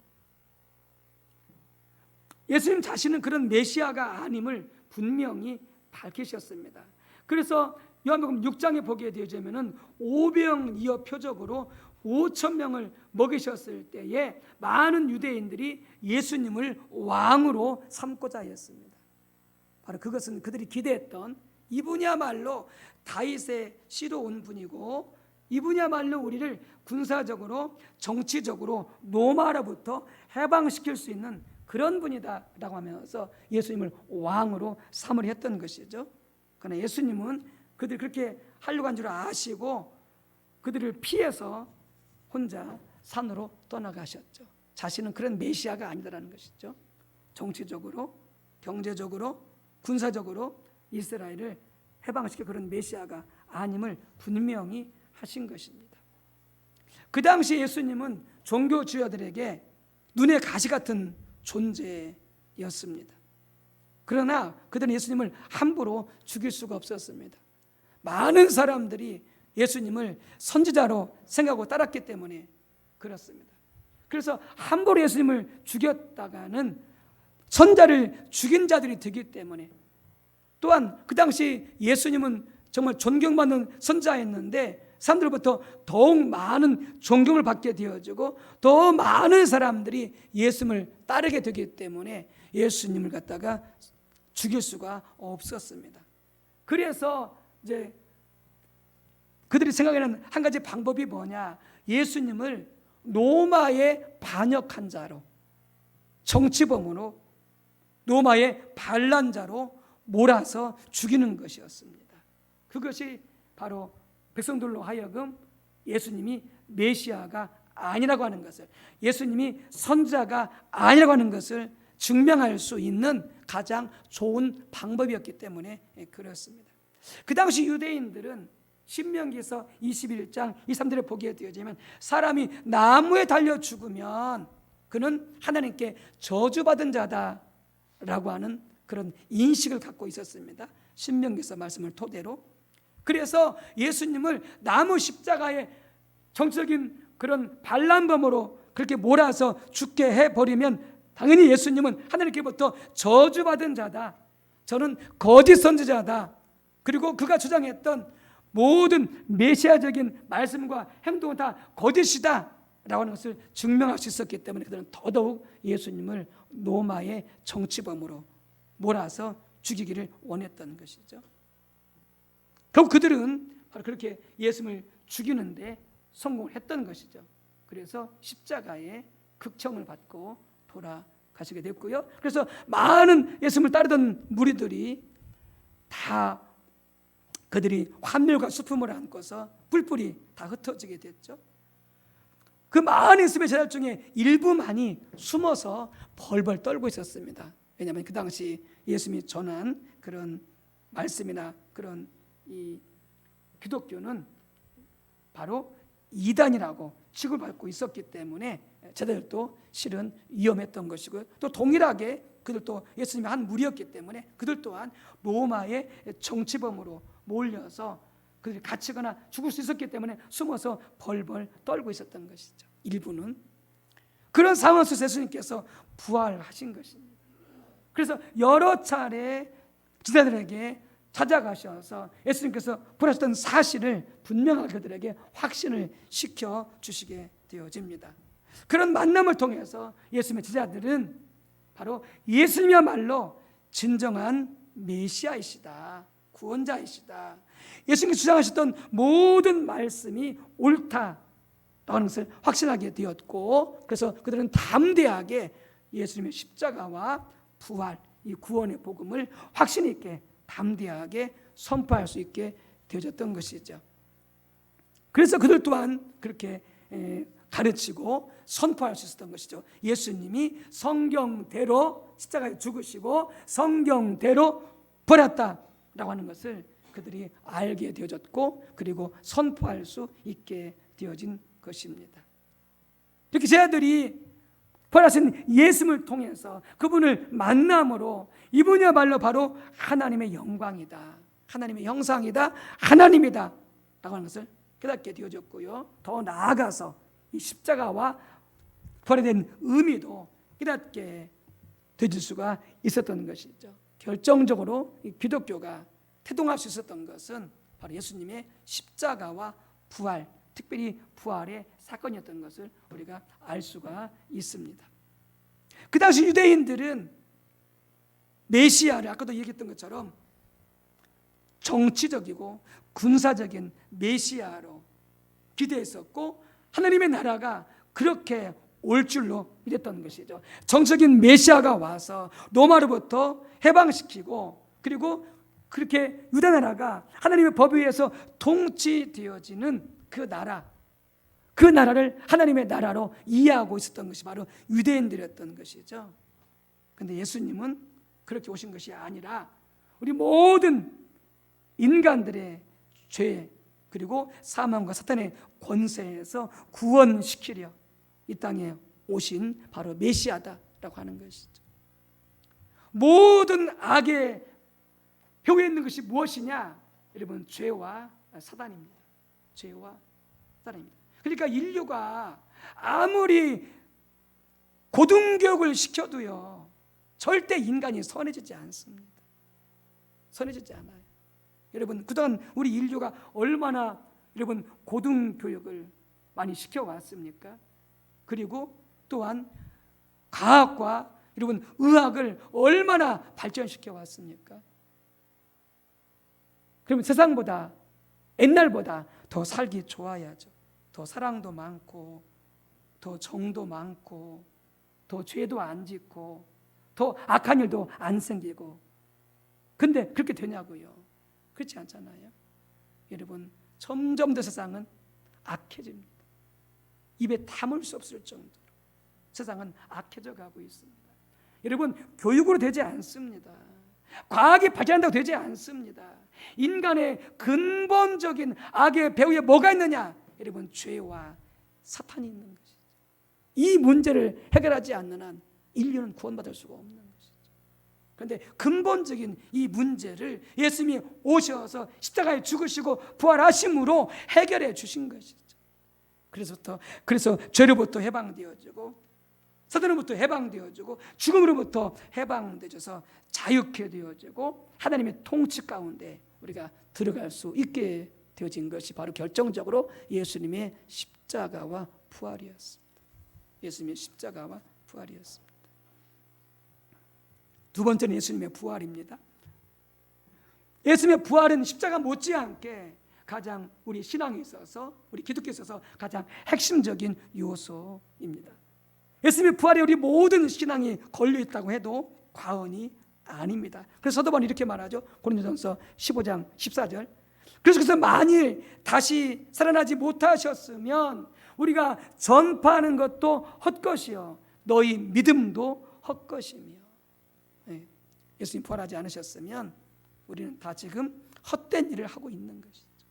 예수님 자신은 그런 메시아가 아님을 분명히 밝히셨습니다. 그래서 요한복음 6장에 보게 되자면은 오병이어 표적으로 5,000명을 먹이셨을 때에 많은 유대인들이 예수님을 왕으로 삼고자 했습니다. 바로 그것은 그들이 기대했던 이분이야말로 다윗의 씨로 온 분이고 이분이야말로 우리를 군사적으로 정치적으로 로마로부터 해방시킬 수 있는 그런 분이다 라고 하면서 예수님을 왕으로 삼으려 했던 것이죠. 그러나 예수님은 그들이 그렇게 하려고 한 줄 아시고 그들을 피해서 혼자 산으로 떠나가셨죠. 자신은 그런 메시아가 아니다라는 것이죠. 정치적으로, 경제적으로, 군사적으로 이스라엘을 해방시킬 그런 메시아가 아님을 분명히 하신 것입니다. 그 당시 예수님은 종교 지도자들에게 눈의 가시 같은 존재였습니다. 그러나 그들은 예수님을 함부로 죽일 수가 없었습니다. 많은 사람들이 예수님을 선지자로 생각하고 따랐기 때문에 그렇습니다. 그래서 함부로 예수님을 죽였다가는 선자를 죽인 자들이 되기 때문에 또한 그 당시 예수님은 정말 존경받는 선자였는데 사람들로부터 더욱 많은 존경을 받게 되어지고 더 많은 사람들이 예수님을 따르게 되기 때문에 예수님을 갖다가 죽일 수가 없었습니다. 그래서 이제 그들이 생각하는 한 가지 방법이 뭐냐? 예수님을 로마의 반역한 자로, 정치범으로, 로마의 반란자로 몰아서 죽이는 것이었습니다. 그것이 바로 백성들로 하여금 예수님이 메시아가 아니라고 하는 것을, 예수님이 선지자가 아니라고 하는 것을 증명할 수 있는 가장 좋은 방법이었기 때문에 그렇습니다. 그 당시 유대인들은 신명기서 21장 2, 3절에 보게 되어지면 사람이 나무에 달려 죽으면 그는 하나님께 저주받은 자다라고 하는 그런 인식을 갖고 있었습니다. 신명기서 말씀을 토대로. 그래서 예수님을 나무 십자가에 정치적인 그런 반란범으로 그렇게 몰아서 죽게 해버리면 당연히 예수님은 하나님께부터 저주받은 자다, 저는 거짓 선지자다, 그리고 그가 주장했던 모든 메시아적인 말씀과 행동은 다 거짓이다 라고 하는 것을 증명할 수 있었기 때문에 그들은 더더욱 예수님을 로마의 정치범으로 몰아서 죽이기를 원했던 것이죠. 결국 그들은 바로 그렇게 예수님을 죽이는데 성공을 했던 것이죠. 그래서 십자가에 극청을 받고 돌아가시게 됐고요. 그래서 많은 예수님을 따르던 무리들이 다 그들이 환멸과 슬픔을 안고서 뿔뿔이 다 흩어지게 됐죠. 그 많은 예수님의 제자 중에 일부만이 숨어서 벌벌 떨고 있었습니다. 왜냐하면 그 당시 예수님이 전한 그런 말씀이나 그런 이 기독교는 바로 이단이라고 취급받고 있었기 때문에 제자들도 실은 위험했던 것이고요. 또 동일하게 그들도 예수님의 한 무리였기 때문에 그들 또한 로마의 정치범으로 몰려서 그들이 갇히거나 죽을 수 있었기 때문에 숨어서 벌벌 떨고 있었던 것이죠. 일부는. 그런 상황 속에서 예수님께서 부활하신 것입니다. 그래서 여러 차례 제자들에게 찾아가셔서 예수님께서 부활하셨던 사실을 분명하게 그들에게 확신을 시켜주시게 되어집니다. 그런 만남을 통해서 예수님의 제자들은 바로 예수님이야말로 진정한 메시아이시다, 구원자이시다, 예수님께서 주장하셨던 모든 말씀이 옳다라는 것을 확신하게 되었고, 그래서 그들은 담대하게 예수님의 십자가와 부활, 이 구원의 복음을 확신 있게 담대하게 선포할 수 있게 되어졌던 것이죠. 그래서 그들 또한 그렇게 가르치고 선포할 수 있었던 것이죠. 예수님이 성경대로 십자가에 죽으시고 성경대로 부활했다라고 하는 것을 그들이 알게 되어졌고, 그리고 선포할 수 있게 되어진 것입니다. 이렇게 제자들이 부활하신 예수님을 통해서 그분을 만남으로 이분이야말로 바로 하나님의 영광이다, 하나님의 형상이다, 하나님이다 라고 하는 것을 깨닫게 되어졌고요. 더 나아가서 이 십자가와 부활에 대한 의미도 깨닫게 되질 수가 있었던 것이죠. 결정적으로 이 기독교가 태동할 수 있었던 것은 바로 예수님의 십자가와 부활, 특별히 부활의 사건이었던 것을 우리가 알 수가 있습니다. 그 당시 유대인들은 메시아를 아까도 얘기했던 것처럼 정치적이고 군사적인 메시아로 기대했었고, 하나님의 나라가 그렇게 올 줄로 믿었던 것이죠. 정적인 메시아가 와서 로마로부터 해방시키고, 그리고 그렇게 유다 나라가 하나님의 법에 의해서 통치되어지는 그 나라, 그 나라를 하나님의 나라로 이해하고 있었던 것이 바로 유대인들이었던 것이죠. 그런데 예수님은 그렇게 오신 것이 아니라 우리 모든 인간들의 죄, 그리고 사망과 사탄의 권세에서 구원시키려 이 땅에 오신 바로 메시아다라고 하는 것이죠. 모든 악의 혀에 있는 것이 무엇이냐? 여러분, 죄와 사단입니다. 죄와 사단입니다. 그러니까 인류가 아무리 고등교육을 시켜도요, 절대 인간이 선해지지 않습니다. 선해지지 않아요. 여러분, 그동안 우리 인류가 얼마나 여러분 고등교육을 많이 시켜왔습니까? 그리고 또한 과학과 여러분 의학을 얼마나 발전시켜왔습니까? 그러면 세상보다, 옛날보다 더 살기 좋아야죠. 더 사랑도 많고, 더 정도 많고, 더 죄도 안 짓고, 더 악한 일도 안 생기고. 근데 그렇게 되냐고요? 그렇지 않잖아요. 여러분, 점점 더 세상은 악해집니다. 입에 담을 수 없을 정도로 세상은 악해져 가고 있습니다. 여러분, 교육으로 되지 않습니다. 과학이 발전한다고 되지 않습니다. 인간의 근본적인 악의 배후에 뭐가 있느냐? 여러분, 죄와 사탄이 있는 것이죠. 이 문제를 해결하지 않는 한 인류는 구원받을 수가 없는 것이죠. 그런데 근본적인 이 문제를 예수님이 오셔서 십자가에 죽으시고 부활하심으로 해결해 주신 것이죠. 그래서 죄로부터 해방되어지고, 사단으로부터 해방되어지고, 죽음으로부터 해방되어져서 자유케 되어지고, 하나님의 통치 가운데 우리가 들어갈 수 있게 되어진 것이 바로 결정적으로 예수님의 십자가와 부활이었습니다. 예수님의 십자가와 부활이었습니다. 두 번째는 예수님의 부활입니다. 예수님의 부활은 십자가 못지않게 가장 우리 신앙에 있어서, 우리 기독교에 있어서 가장 핵심적인 요소입니다. 예수님의 부활에 우리 모든 신앙이 걸려 있다고 해도 과언이 아닙니다. 그래서 사도 바울이 이렇게 말하죠. 고린도전서 15장 14절. 그래서 만일 다시 살아나지 못하셨으면 우리가 전파하는 것도 헛것이요 너희 믿음도 헛것이며. 예수님 부활하지 않으셨으면 우리는 다 지금 헛된 일을 하고 있는 것이죠.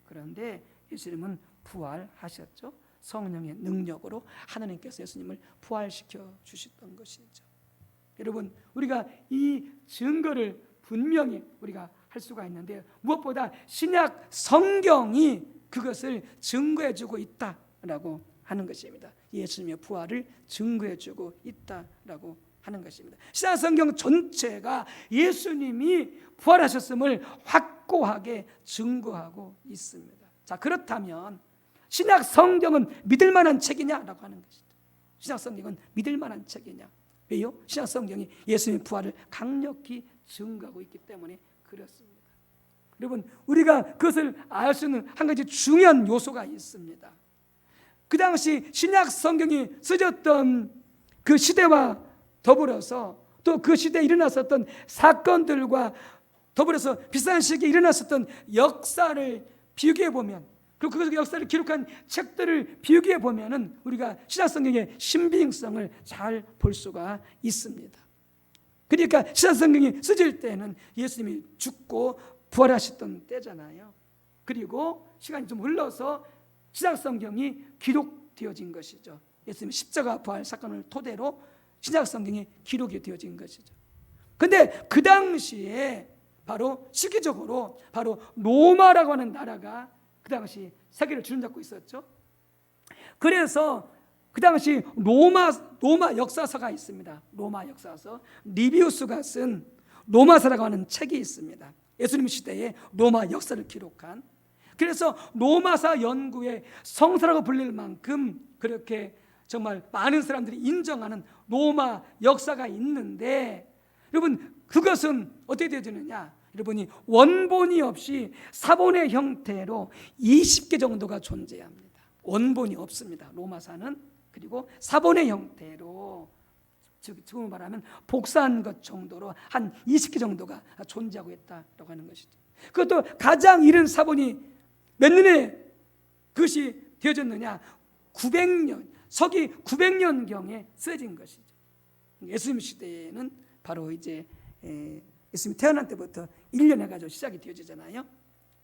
그런데 예수님은 부활하셨죠. 성령의 능력으로 하나님께서 예수님을 부활시켜 주셨던 것이죠. 여러분, 우리가 이 증거를 분명히 우리가 할 수가 있는데, 무엇보다 신약 성경이 그것을 증거해 주고 있다라고 하는 것입니다. 예수님의 부활을 증거해 주고 있다라고 하는 것입니다. 신약 성경 전체가 예수님이 부활하셨음을 확고하게 증거하고 있습니다. 자, 그렇다면 신약 성경은 믿을 만한 책이냐라고 하는 것이죠. 신약 성경은 믿을 만한 책이냐? 왜요? 신약 성경이 예수님의 부활을 강력히 증거하고 있기 때문에 그렇습니다. 여러분, 우리가 그것을 알 수 있는 한 가지 중요한 요소가 있습니다. 그 당시 신약 성경이 쓰여졌던 그 시대와 더불어서 또 그 시대에 일어났었던 사건들과 더불어서 비슷한 시기에 일어났었던 역사를 비교해 보면, 그리고 그 역사를 기록한 책들을 비교해 보면은 우리가 신약 성경의 신빙성을 잘 볼 수가 있습니다. 그러니까 신약 성경이 쓰질 때는 예수님이 죽고 부활하셨던 때잖아요. 그리고 시간이 좀 흘러서 신약 성경이 기록되어진 것이죠. 예수님 십자가 부활 사건을 토대로 신약 성경이 기록이 되어진 것이죠. 근데 그 당시에 바로 시기적으로 바로 로마라고 하는 나라가 그 당시 세계를 주름잡고 있었죠. 그래서 그 당시 로마 역사서가 있습니다. 로마 역사서, 리비우스가 쓴 로마서라고 하는 책이 있습니다. 예수님 시대의 로마 역사를 기록한. 그래서 로마사 연구의 성서라고 불릴 만큼 그렇게 정말 많은 사람들이 인정하는 로마 역사가 있는데, 여러분 그것은 어떻게 되어지느냐? 여러분이 원본이 없이 사본의 형태로 20개 정도가 존재합니다. 원본이 없습니다. 로마사는. 그리고 사본의 형태로, 지금 말하면 복사한 것 정도로 한 20개 정도가 존재하고 있다고 하는 것이죠. 그것도 가장 이른 사본이 몇 년에 그것이 되어졌느냐? 900년, 서기 900년경에 쓰여진 것이죠. 예수님 시대에는 바로 이제 예수님이 태어난 때부터 1년 해가지고 시작이 되어지잖아요.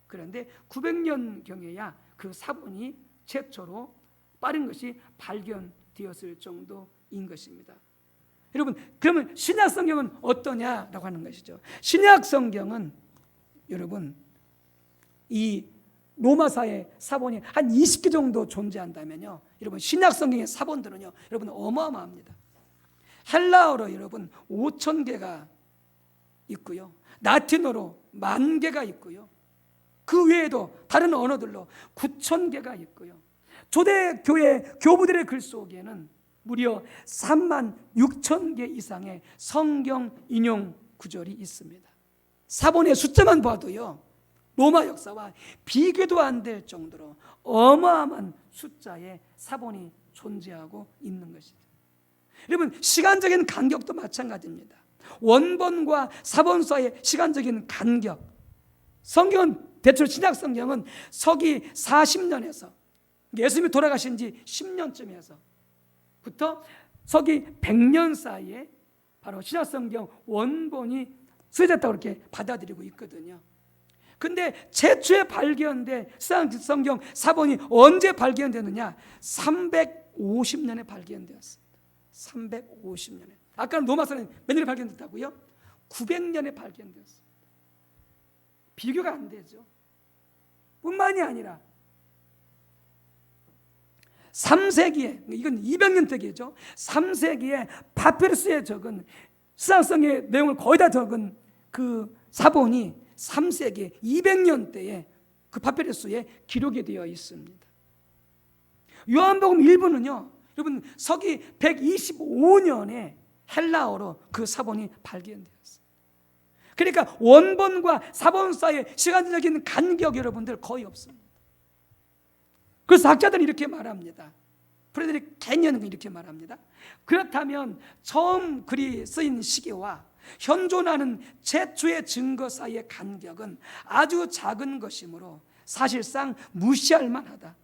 그런데 900년경에야 그 사본이 최초로 빠른 것이 발견되었을 정도인 것입니다. 여러분, 그러면 신약 성경은 어떠냐라고 하는 것이죠. 신약 성경은 여러분 이 로마사의 사본이 한 20개 정도 존재한다면요, 여러분 신약 성경의 사본들은요, 여러분 어마어마합니다. 헬라어로 여러분 5,000개가 있고요, 라틴어로 10,000개가 있고요, 그 외에도 다른 언어들로 9,000개가 있고요, 초대교회 교부들의 글 속에는 무려 36,000개 이상의 성경 인용 구절이 있습니다. 사본의 숫자만 봐도요, 로마 역사와 비교도 안 될 정도로 어마어마한 숫자의 사본이 존재하고 있는 것이죠. 여러분, 시간적인 간격도 마찬가지입니다. 원본과 사본 사이의 시간적인 간격, 성경은 대체로 신약 성경은 서기 40년에서 예수님이 돌아가신 지 10년쯤에서부터 서기 100년 사이에 바로 신약 성경 원본이 쓰여졌다고 이렇게 받아들이고 있거든요. 근데 최초에 발견된 신약 성경 사본이 언제 발견되느냐? 350년에 발견되었습니다. 350년에. 아까는 로마서는 몇 년에 발견됐다고요? 900년에 발견되었습니다. 비교가 안 되죠. 뿐만이 아니라 3세기에, 이건 200년 때기죠. 3세기에 파피루스에 적은 신약성의 내용을 거의 다 적은 그 사본이 3세기 200년대에 그 파피루스에 기록이 되어 있습니다. 요한복음 1부는요, 여러분 서기 125년에 헬라어로 그 사본이 발견되었어요. 그러니까 원본과 사본 사이의 시간적인 간격이 여러분들 거의 없습니다. 그래서 학자들은 이렇게 말합니다. 프레드릭 캐니언은 이렇게 말합니다. 그렇다면 처음 글이 쓰인 시기와 현존하는 최초의 증거 사이의 간격은 아주 작은 것이므로 사실상 무시할 만하다.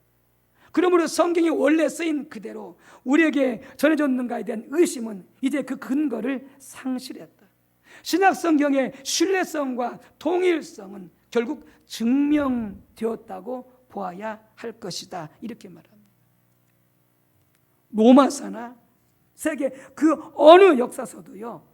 그러므로 성경이 원래 쓰인 그대로 우리에게 전해졌는가에 대한 의심은 이제 그 근거를 상실했다. 신약 성경의 신뢰성과 통일성은 결국 증명되었다고 보아야 할 것이다. 이렇게 말합니다. 로마서나 세계 그 어느 역사서도요,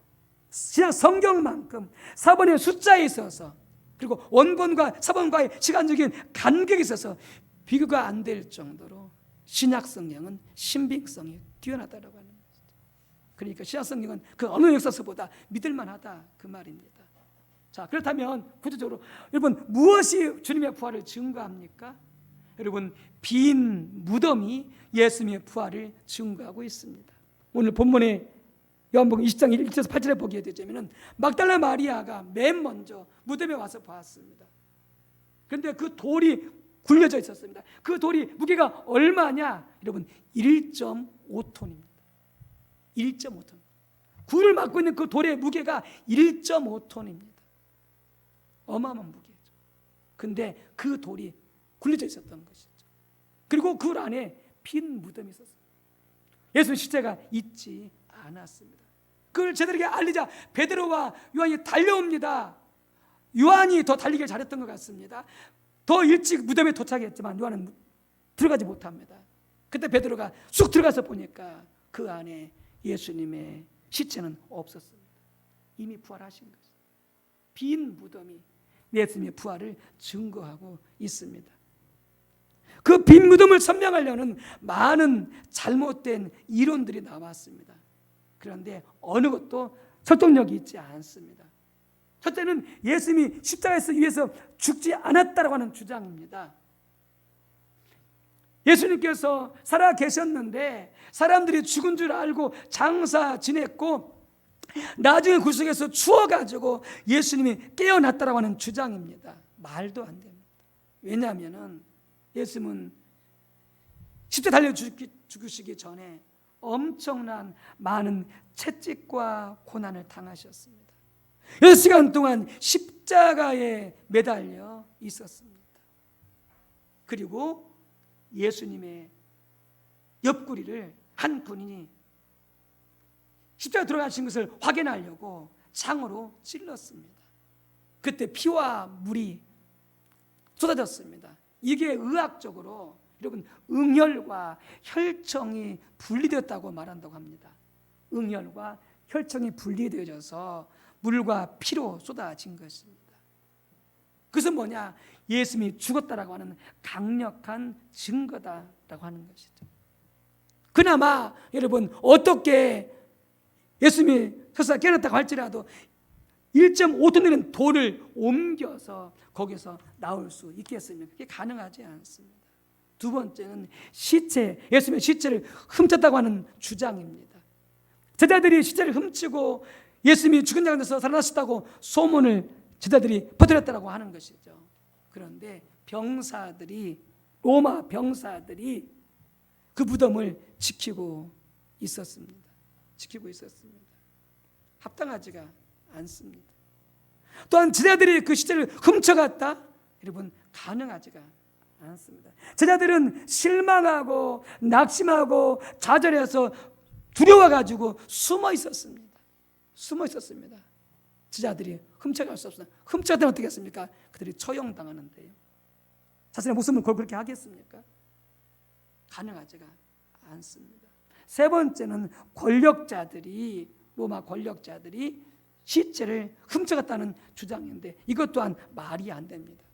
신약 성경만큼 사본의 숫자에 있어서 그리고 원본과 사본과의 시간적인 간격에 있어서 비교가 안 될 정도로 신약 성경은 신빙성이 뛰어나다라고 하는 것이죠. 그러니까 신약 성경은 그 어느 역사서보다 믿을만하다 그 말입니다. 자, 그렇다면 구체적으로 여러분 무엇이 주님의 부활을 증거합니까? 여러분 빈 무덤이 예수님의 부활을 증거하고 있습니다. 오늘 본문에 요한복음 20장 1절에서 8절에 보게 되자면 막달라 마리아가 맨 먼저 무덤에 와서 보았습니다. 그런데 그 돌이 굴려져 있었습니다. 그 돌이 무게가 얼마냐? 여러분 1.5톤입니다. 1.5톤. 굴을 막고 있는 그 돌의 무게가 1.5톤입니다. 어마어마한 무게죠. 근데 그 돌이 굴려져 있었던 것이죠. 그리고 그 안에 빈 무덤이 있었습니다. 예수의 시체가 있지 않았습니다. 그걸 제자들에게 알리자 베드로와 요한이 달려옵니다. 요한이 더 달리길 잘했던 것 같습니다. 더 일찍 무덤에 도착했지만 요한은 들어가지 못합니다. 그때 베드로가 쑥 들어가서 보니까 그 안에 예수님의 시체는 없었습니다. 이미 부활하신 것입니다. 빈 무덤이 예수님의 부활을 증거하고 있습니다. 그 빈 무덤을 설명하려는 많은 잘못된 이론들이 나왔습니다. 그런데 어느 것도 설득력이 있지 않습니다. 첫째는 예수님이 십자가에서 위해서 죽지 않았다라고 하는 주장입니다. 예수님께서 살아 계셨는데 사람들이 죽은 줄 알고 장사 지냈고 나중에 굴속에서 추워가지고 예수님이 깨어났다라고 하는 주장입니다. 말도 안 됩니다. 왜냐하면 예수님은 십자가 달려 죽으시기 전에 엄청난 많은 채찍과 고난을 당하셨습니다. 6시간 동안 십자가에 매달려 있었습니다. 그리고 예수님의 옆구리를 한 군인이 십자가 들어가신 것을 확인하려고 창으로 찔렀습니다. 그때 피와 물이 쏟아졌습니다. 이게 의학적으로 여러분 응혈과 혈청이 분리되었다고 말한다고 합니다. 응혈과 혈청이 분리되어져서 물과 피로 쏟아진 것입니다. 그것은 뭐냐? 예수님이 죽었다라고 하는 강력한 증거다라고 하는 것이죠. 그나마 여러분 어떻게 예수님이 설사 깨어났다고 할지라도 1.5톤 되는 돌을 옮겨서 거기서 나올 수 있겠습니까? 그게 가능하지 않습니다. 두 번째는 시체, 예수님의 시체를 훔쳤다고 하는 주장입니다. 제자들이 시체를 훔치고 예수님이 죽은 자 가운데서 살아나셨다고 소문을 제자들이 퍼뜨렸다고 하는 것이죠. 그런데 병사들이 로마 병사들이 그 무덤을 지키고 있었습니다. 합당하지가 않습니다. 또한 제자들이 그 시체를 훔쳐갔다? 여러분 가능하지가 않습니다. 제자들은 실망하고 낙심하고 좌절해서 두려워가지고 숨어 있었습니다. 제자들이 훔쳐갈 수 없어요. 훔쳐가면 어떻게 했습니까? 그들이 처형당하는데요. 자신의 목숨을 그렇게 하겠습니까? 가능하지가 않습니다. 세 번째는 로마 권력자들이 시체를 훔쳐갔다는 주장인데 이것 또한 말이 안 됩니다.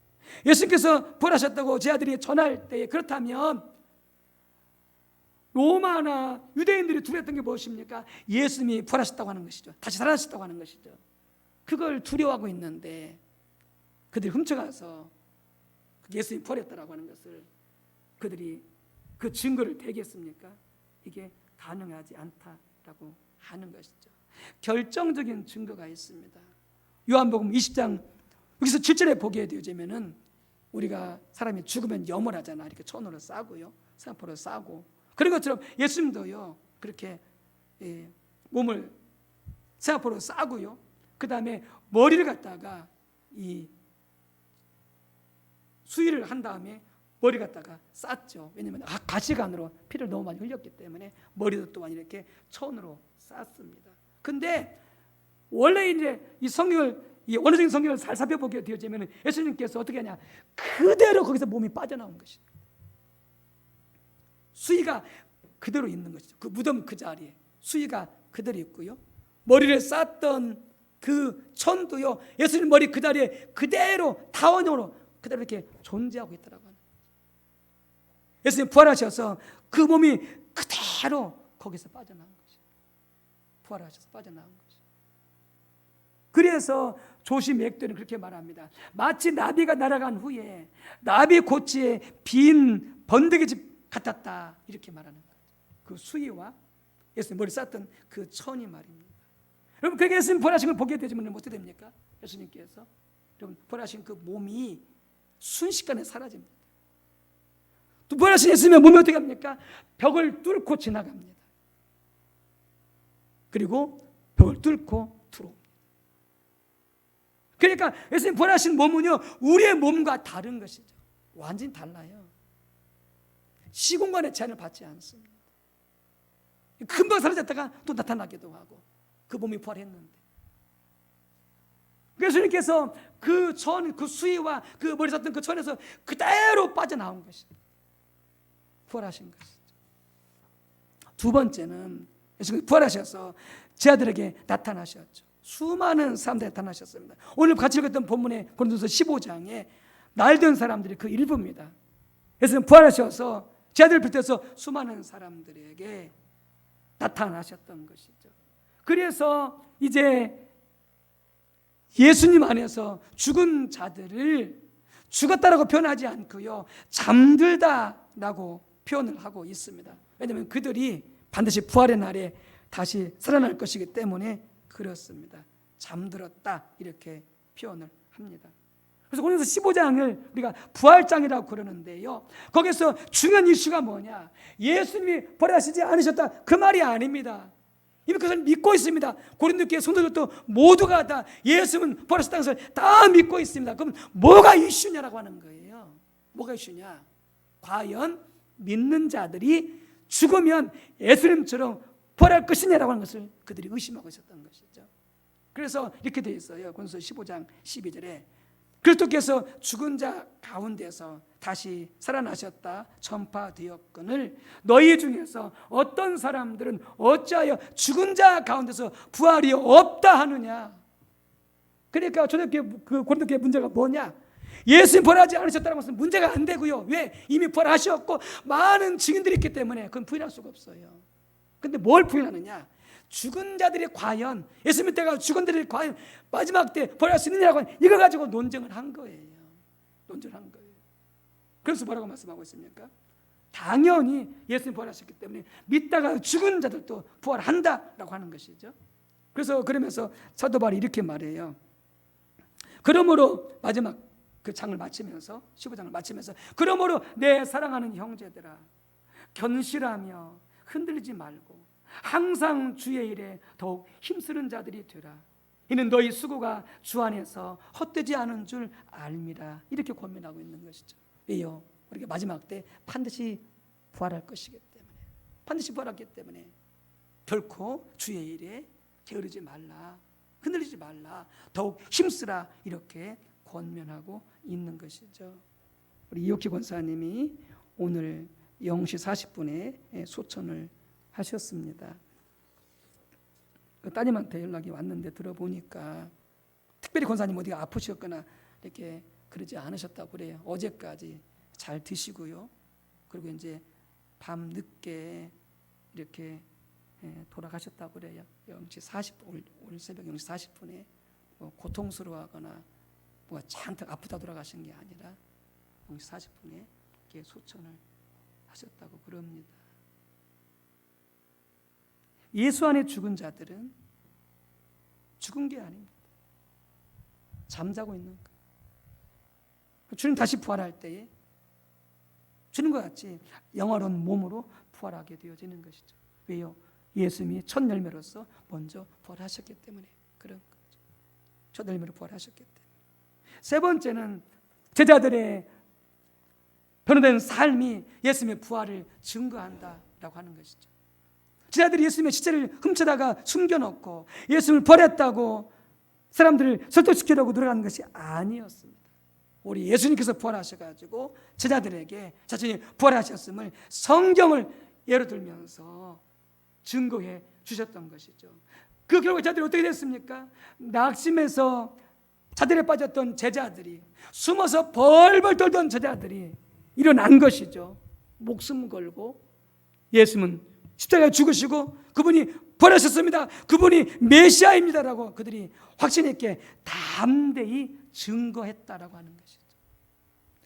예수님께서 부활하셨다고 제자들이 전할 때에 그렇다면 로마나 유대인들이 두려웠던 게 무엇입니까? 예수님이 부활하셨다고 하는 것이죠. 다시 살아나셨다고 하는 것이죠. 그걸 두려워하고 있는데 그들이 훔쳐가서 예수님이 부활했다고 하는 것을 그들이 그 증거를 대겠습니까? 이게 가능하지 않다라고 하는 것이죠. 결정적인 증거가 있습니다. 요한복음 20장 여기서 7절에 보게 되어지면은 우리가 사람이 죽으면 염을 하잖아. 이렇게 천으로 싸고요, 세포로 싸고 그런 것처럼 예수님도요 그렇게 몸을 세포로 싸고요. 그 다음에 머리를 갖다가 이 수의를 한 다음에 머리 갖다가 쌌죠. 왜냐하면 가시관으로 피를 너무 많이 흘렸기 때문에 머리도 또한 이렇게 천으로 쌌습니다. 근데 원래 이제 이 원어적인 성경을 잘 살펴보게 되어지면 예수님께서 어떻게 하냐? 그대로 거기서 몸이 빠져나온 것이죠. 수의가 그대로 있는 것이죠. 그 무덤 그 자리에 수의가 그대로 있고요. 머리를 쌌던 그 천도요. 예수님 머리 그 자리에 그대로 타원형으로 그대로 이렇게 존재하고 있더라고요. 예수님 부활하셔서 그 몸이 그대로 거기서 빠져나온 것이죠. 부활하셔서 빠져나온 것이죠. 그래서 조시 맥도는 그렇게 말합니다. 마치 나비가 날아간 후에 나비 고치에 빈 번데기 집 같았다 이렇게 말하는 거죠. 그 수의와 예수님 머리 쌌던 그 천이 말입니다. 여러분 그렇게 예수님 부활하신 걸 보게 되지면 어떻게 됩니까? 예수님께서 여러분 부활하신 그 몸이 순식간에 사라집니다. 또 부활하신 예수님의 몸이 어떻게 합니까? 벽을 뚫고 지나갑니다. 그리고 벽을 뚫고 들어옵니다. 그러니까 예수님 부활하신 몸은요, 우리의 몸과 다른 것이죠. 완전히 달라요. 시공간의 제한을 받지 않습니다. 금방 사라졌다가 또 나타나기도 하고, 그 몸이 부활했는데. 예수님께서 그 수위와 그 머리 섰던 그 천에서 그대로 빠져나온 것입니다. 부활하신 것이죠. 두 번째는 예수님이 부활하셔서 제 아들에게 나타나셨죠. 수많은 사람들이 나타나셨습니다. 오늘 같이 읽었던 본문의 고린도서 15장에 날된 사람들이 그 일부입니다. 예수님 부활하셔서 제 아들을 비롯해서 수많은 사람들에게 나타나셨던 것이죠. 그래서 이제 예수님 안에서 죽은 자들을 죽었다라고 표현하지 않고요, 잠들다라고 표현을 하고 있습니다. 왜냐하면 그들이 반드시 부활의 날에 다시 살아날 것이기 때문에 그렇습니다. 잠들었다 이렇게 표현을 합니다. 그래서 고린도서 15장을 우리가 부활장이라고 그러는데요, 거기서 중요한 이슈가 뭐냐? 예수님이 부활하시지 않으셨다 그 말이 아닙니다. 이미 그것을 믿고 있습니다. 고린도 교회 성도들도 모두가 다 예수님은 부활하셨다는 것을 다 믿고 있습니다. 그럼 뭐가 이슈냐라고 하는 거예요. 뭐가 이슈냐? 과연 믿는 자들이 죽으면 예수님처럼 부활할 것이냐라고 하는 것을 그들이 의심하고 있었던 것이죠. 그래서 이렇게 되어 있어요. 고린도서 15장 12절에 그리스도께서 죽은 자 가운데서 다시 살아나셨다 전파되었거늘 너희 중에서 어떤 사람들은 어찌하여 죽은 자 가운데서 부활이 없다 하느냐. 그러니까 초대교회 그 고린도 교회 문제가 뭐냐? 예수님 부활하지 않으셨다는 것은 문제가 안 되고요. 왜? 이미 부활하셨고 많은 증인들이 있기 때문에 그건 부인할 수가 없어요. 근데 뭘 부인하느냐? 죽은 자들이 과연 예수님 때가 죽은 자들이 과연 마지막 때 부활할 수 있느냐고 이걸 가지고 논쟁을 한 거예요. 논쟁을 한 거예요. 그래서 뭐라고 말씀하고 있습니까? 당연히 예수님 부활하셨기 때문에 믿다가 죽은 자들도 부활한다라고 하는 것이죠. 그래서 그러면서 사도 바울이 이렇게 말해요. 그러므로 마지막 그 장을 마치면서 15장을 마치면서 그러므로 내 사랑하는 형제들아 견실하며 흔들리지 말고 항상 주의 일에 더욱 힘쓰는 자들이 되라. 이는 너희 수고가 주 안에서 헛되지 않은 줄 알미라. 이렇게 권면하고 있는 것이죠. 왜요? 우리가 마지막 때 반드시 부활할 것이기 때문에, 반드시 부활하기 때문에 결코 주의 일에 게으르지 말라, 흔들리지 말라, 더욱 힘쓰라 이렇게 권면하고 있는 것이죠. 우리 이옥희 권사님이 오늘 0시 40분에 소천을 하셨습니다. 그 따님한테 연락이 왔는데 들어보니까 특별히 권사님 어디가 아프셨거나 이렇게 그러지 않으셨다고 그래요. 어제까지 잘 드시고요. 그리고 이제 밤 늦게 이렇게 돌아가셨다고 그래요. 0시 40분, 오늘 새벽 0시 40분에 뭐 고통스러워하거나 뭐가 잔뜩 아프다 돌아가신 게 아니라 0시 40분에 이렇게 소천을 하셨다고 그럽니다. 예수 안에 죽은 자들은 죽은 게 아닙니다. 잠자고 있는 거예요. 주님 다시 부활할 때에 주님과 같이 영화로운 몸으로 부활하게 되어지는 것이죠. 왜요? 예수님이 첫 열매로서 먼저 부활하셨기 때문에 그런 거죠. 첫 열매로 부활하셨기 때문에. 세 번째는 제자들의 변화된 삶이 예수님의 부활을 증거한다라고 하는 것이죠. 제자들이 예수님의 시체를 훔쳐다가 숨겨놓고 예수님을 버렸다고 사람들을 설득시키려고 노력하는 것이 아니었습니다. 우리 예수님께서 부활하셔가지고 제자들에게 자신이 부활하셨음을 성경을 예로 들면서 증거해 주셨던 것이죠. 그 결과 제자들이 어떻게 됐습니까? 낙심해서 자들에 빠졌던 제자들이, 숨어서 벌벌 떨던 제자들이 일어난 것이죠. 목숨 걸고 예수님은 십자가에 죽으시고 그분이 부활하셨습니다, 그분이 메시아입니다라고 그들이 확신 있게 담대히 증거했다라고 하는 것이죠.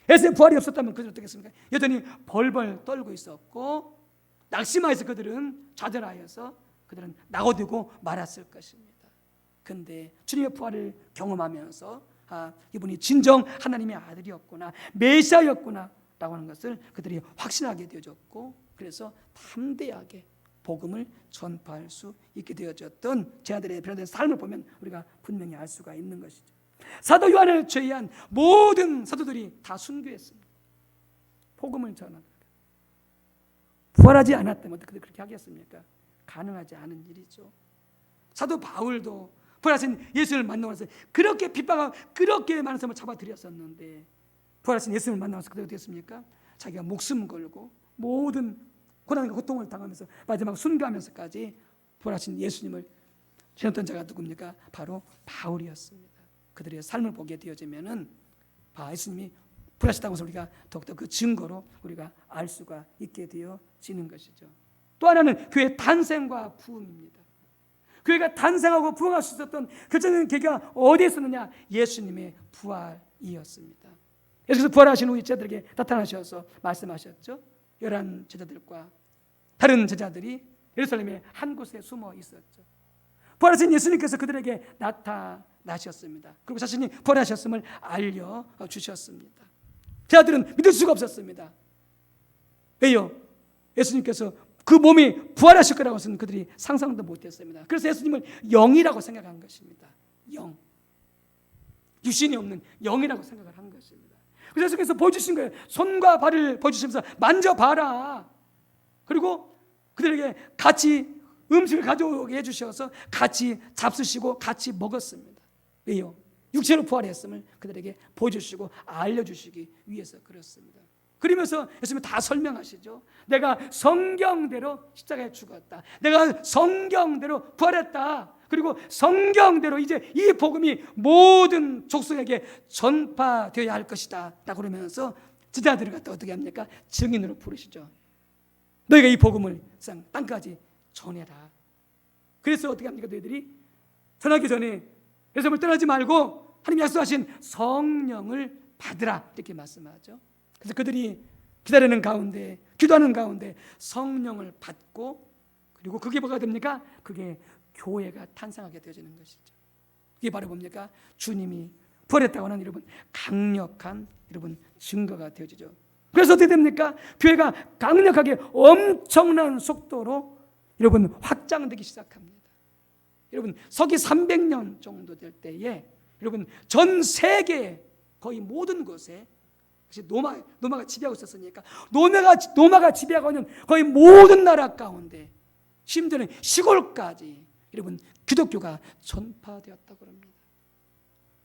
예수님 부활이 없었다면 그들 어떻게 했습니까? 여전히 벌벌 떨고 있었고 낙심하여서 그들은 좌절하여서 그들은 나고되고 말았을 것입니다. 그런데 주님의 부활을 경험하면서 이분이 진정 하나님의 아들이었구나, 메시아였구나 라고 하는 것을 그들이 확신하게 되어졌고, 그래서 담대하게 복음을 전파할 수 있게 되어졌던 제자들의 변화된 삶을 보면 우리가 분명히 알 수가 있는 것이죠. 사도 요한을 제외한 모든 사도들이 다 순교했습니다. 복음을 전하다. 부활하지 않았다면 어떻게 그렇게 하겠습니까? 가능하지 않은 일이죠. 사도 바울도 부활하신 예수를 만나고 나서 그렇게 핍박하고 그렇게 많은 사람을 잡아들였었는데, 부활하신 예수를 만나서 그대로 됐습니까? 자기가 목숨 걸고 모든 고난과 고통을 당하면서 마지막 순교하면서까지 부활하신 예수님을 지녔던 자가 누굽니까? 바로 바울이었습니다. 그들의 삶을 보게 되어지면은 예수님이 부활하셨다는 것을 우리가 더욱더 그 증거로 우리가 알 수가 있게 되어지는 것이죠. 또 하나는 교회의 탄생과 부흥입니다. 교회가 탄생하고 부흥할 수 있었던 결정적인 계기가 어디에 있었느냐? 예수님의 부활이었습니다. 예수께서 부활하신 후 제자들에게 나타나셔서 말씀하셨죠. 11 제자들과 다른 제자들이 예루살렘의 한 곳에 숨어 있었죠. 부활하신 예수님께서 그들에게 나타나셨습니다. 그리고 자신이 부활하셨음을 알려주셨습니다. 제자들은 믿을 수가 없었습니다. 왜요? 예수님께서 그 몸이 부활하실 거라고 해서는 그들이 상상도 못했습니다. 그래서 예수님을 영이라고 생각한 것입니다. 영, 육신이 없는 영이라고 생각을 한 것입니다. 그래서 예수께서 보여주신 거예요. 손과 발을 보여주시면서 만져봐라. 그리고 그들에게 같이 음식을 가져오게 해주셔서 같이 잡수시고 같이 먹었습니다. 왜요? 육체로 부활했음을 그들에게 보여주시고 알려주시기 위해서 그렇습니다. 그러면서 예수님이 다 설명하시죠. 내가 성경대로 십자가에 죽었다. 내가 성경대로 부활했다. 그리고 성경대로 이제 이 복음이 모든 족속에게 전파되어야 할 것이다 라고 그러면서 제자들을 갖다 어떻게 합니까? 증인으로 부르시죠. 너희가 이 복음을 땅까지 전해라. 그래서 어떻게 합니까? 너희들이 전하기 전에 예수님을 떠나지 말고 하나님 약속하신 성령을 받으라 이렇게 말씀하죠. 그래서 그들이 기다리는 가운데, 기도하는 가운데 성령을 받고, 그리고 그게 뭐가 됩니까? 그게 교회가 탄생하게 되어지는 것이죠. 이게 바로 뭡니까? 주님이 부활했다고 하는 여러분 강력한 여러분 증거가 되어지죠. 그래서 어떻게 됩니까? 교회가 강력하게 엄청난 속도로 여러분 확장되기 시작합니다. 여러분 서기 300년 정도 될 때에 여러분 전 세계 거의 모든 곳에 노마가 지배하고 있었으니까 노마가 지배하고 있는 거의 모든 나라 가운데 심지어는 시골까지 여러분 기독교가 전파되었다고 합니다.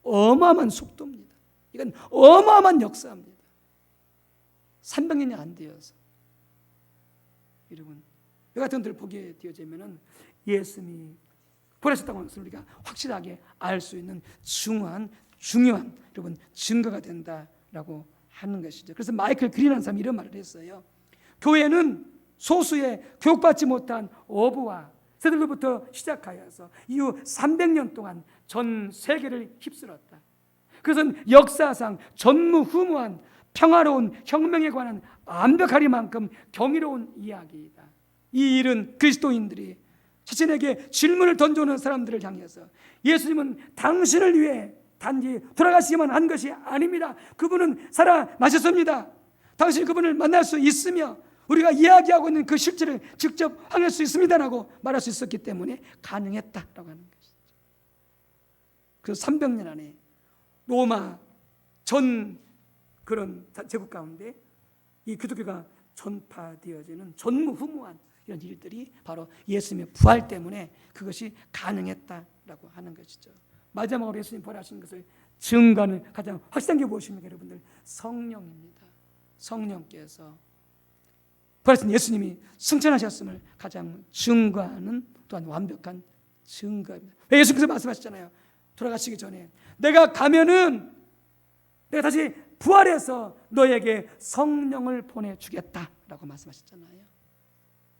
어마어마한 속도입니다. 이건 어마어마한 역사입니다. 300년이 안 되어서 여러분 이 같은 것들을 보게 되어지면은 예수님이 부활하셨다고 하는 것을 우리가 확실하게 알 수 있는 중요한 여러분 증거가 된다라고 하는 것이죠. 그래서 마이클 그린이라는 사람이 이런 말을 했어요. 교회는 소수의 교육받지 못한 어부와 새들로부터 시작하여서 이후 300년 동안 전 세계를 휩쓸었다. 그것은 역사상 전무후무한 평화로운 혁명에 관한 완벽하리만큼 경이로운 이야기이다. 이 일은 그리스도인들이 자신에게 질문을 던져오는 사람들을 향해서 예수님은 당신을 위해 단지 돌아가시기만 한 것이 아닙니다. 그분은 살아나셨습니다. 당신이 그분을 만날 수 있으며 우리가 이야기하고 있는 그 실체를 직접 확인할 수 있습니다라고 말할 수 있었기 때문에 가능했다라고 하는 것이죠. 그래서 300년 안에 로마 전 그런 제국 가운데 이 기독교가 전파되어지는 전무후무한 이런 일들이 바로 예수님의 부활 때문에 그것이 가능했다라고 하는 것이죠. 마지막으로 예수님 부활하신 것을 증거하는 가장 확실한 게 무엇입니까? 여러분들 성령입니다. 성령께서 부활하신 예수님이 승천하셨음을 가장 증거하는 또한 완벽한 증거입니다. 왜 예수께서 말씀하셨잖아요. 돌아가시기 전에 내가 가면은 내가 다시 부활해서 너에게 성령을 보내주겠다라고 말씀하셨잖아요.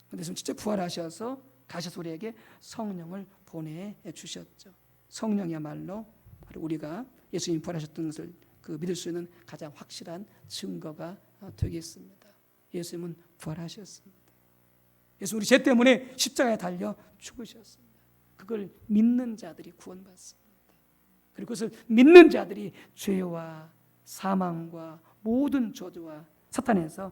그런데 예수님 진짜 부활하셔서 가셔서 우리에게 성령을 보내주셨죠. 성령이야말로 바로 우리가 예수님이 부활하셨던 것을 믿을 수 있는 가장 확실한 증거가 되겠습니다. 예수님은 부활하셨습니다. 예수 우리 죄 때문에 십자가에 달려 죽으셨습니다. 그걸 믿는 자들이 구원받습니다. 그리고 그것을 믿는 자들이 죄와 사망과 모든 저주와 사탄에서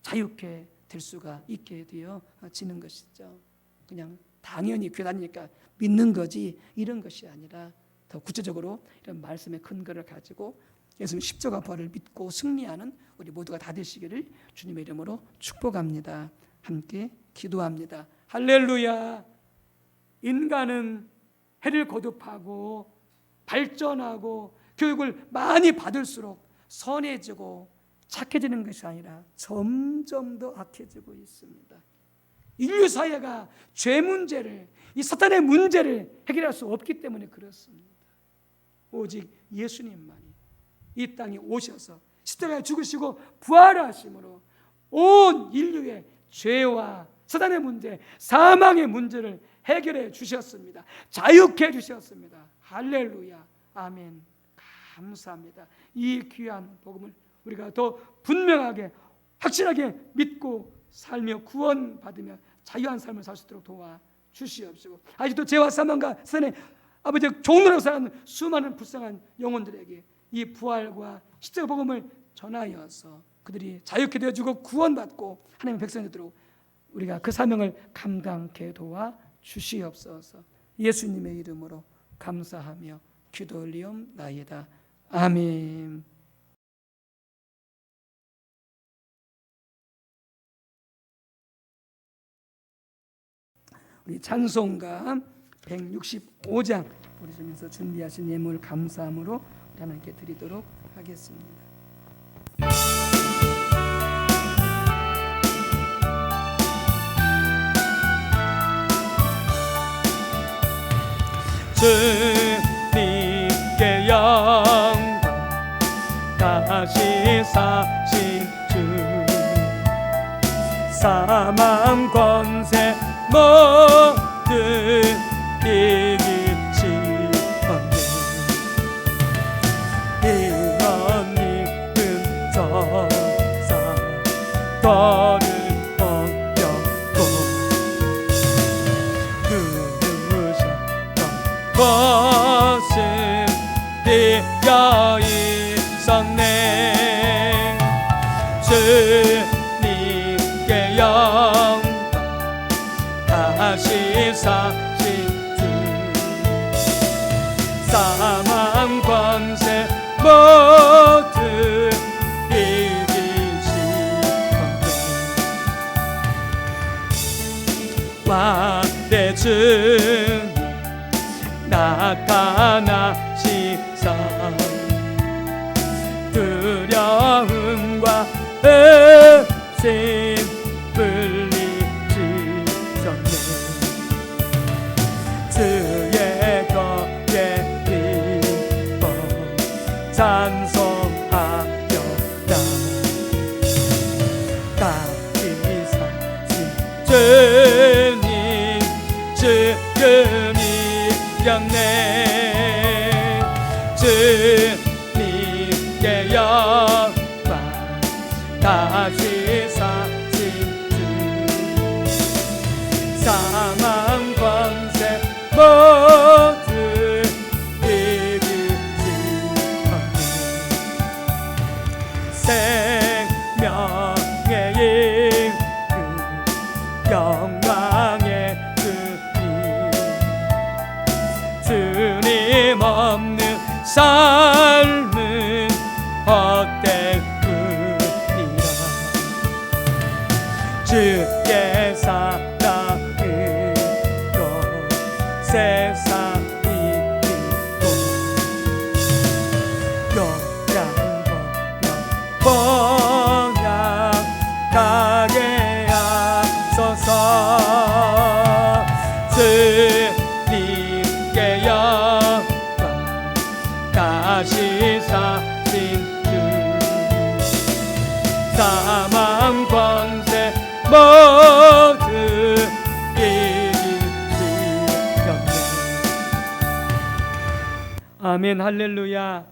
자유케 될 수가 있게 되어지는 것이죠. 그냥 당연히 교회 다니니까 믿는 거지 이런 것이 아니라 더 구체적으로 이런 말씀의 근거를 가지고 예수님 십자가 부활을 믿고 승리하는 우리 모두가 다 되시기를 주님의 이름으로 축복합니다. 함께 기도합니다. 할렐루야. 인간은 해를 거듭하고 발전하고 교육을 많이 받을수록 선해지고 착해지는 것이 아니라 점점 더 악해지고 있습니다. 인류 사회가 죄 문제를, 이 사탄의 문제를 해결할 수 없기 때문에 그렇습니다. 오직 예수님만이 이 땅에 오셔서 십자가에 죽으시고 부활하심으로 온 인류의 죄와 사탄의 문제, 사망의 문제를 해결해 주셨습니다. 자유케 해 주셨습니다. 할렐루야. 아멘. 감사합니다. 이 귀한 복음을 우리가 더 분명하게 확실하게 믿고 살며 구원받으며 자유한 삶을 살 수 있도록 도와주시옵시고, 아직도 죄와 사망과 사탄의 아버지의 종로로 사는 수많은 불쌍한 영혼들에게 이 부활과 십자가 복음을 전하여서 그들이 자유케 되어주고 구원받고 하나님의 백성이 되도록 우리가 그 사명을 감당케 도와주시옵소서. 예수님의 이름으로 감사하며 기도 올리옵나이다. 아멘. 우리 찬송가 165장 부르시면서 준비하신 예물 감사함으로 우리 하나님께 드리도록 하겠습니다. 주님께 영광 다시 사신 주 사망 권세 모두 이기시었네. 이런 이큰 전사 너를 어렵고 누르셨던 것은 되어 있었네. 주님께 영광 다시 사신 주 사망 권세 모두 이기시었네. 왕대 주님 나타나시사 두려움과 의심 물리치셨네. 주의 거에 기뻐 찬송하였다. 다시 사신 주님 지금이었네. 주님께 영광 다시 사신 주 사망 권세 모두 이기시었네. 생명의 임금 영광의 주님 없는 삶은 헛된 뿐이라. 주의 사랑으로 세상이 있고 번영하게 하소서. 주님께 영광 다시 사신 주 사망 권세 모두 이기시었네. 아멘. 할렐루야.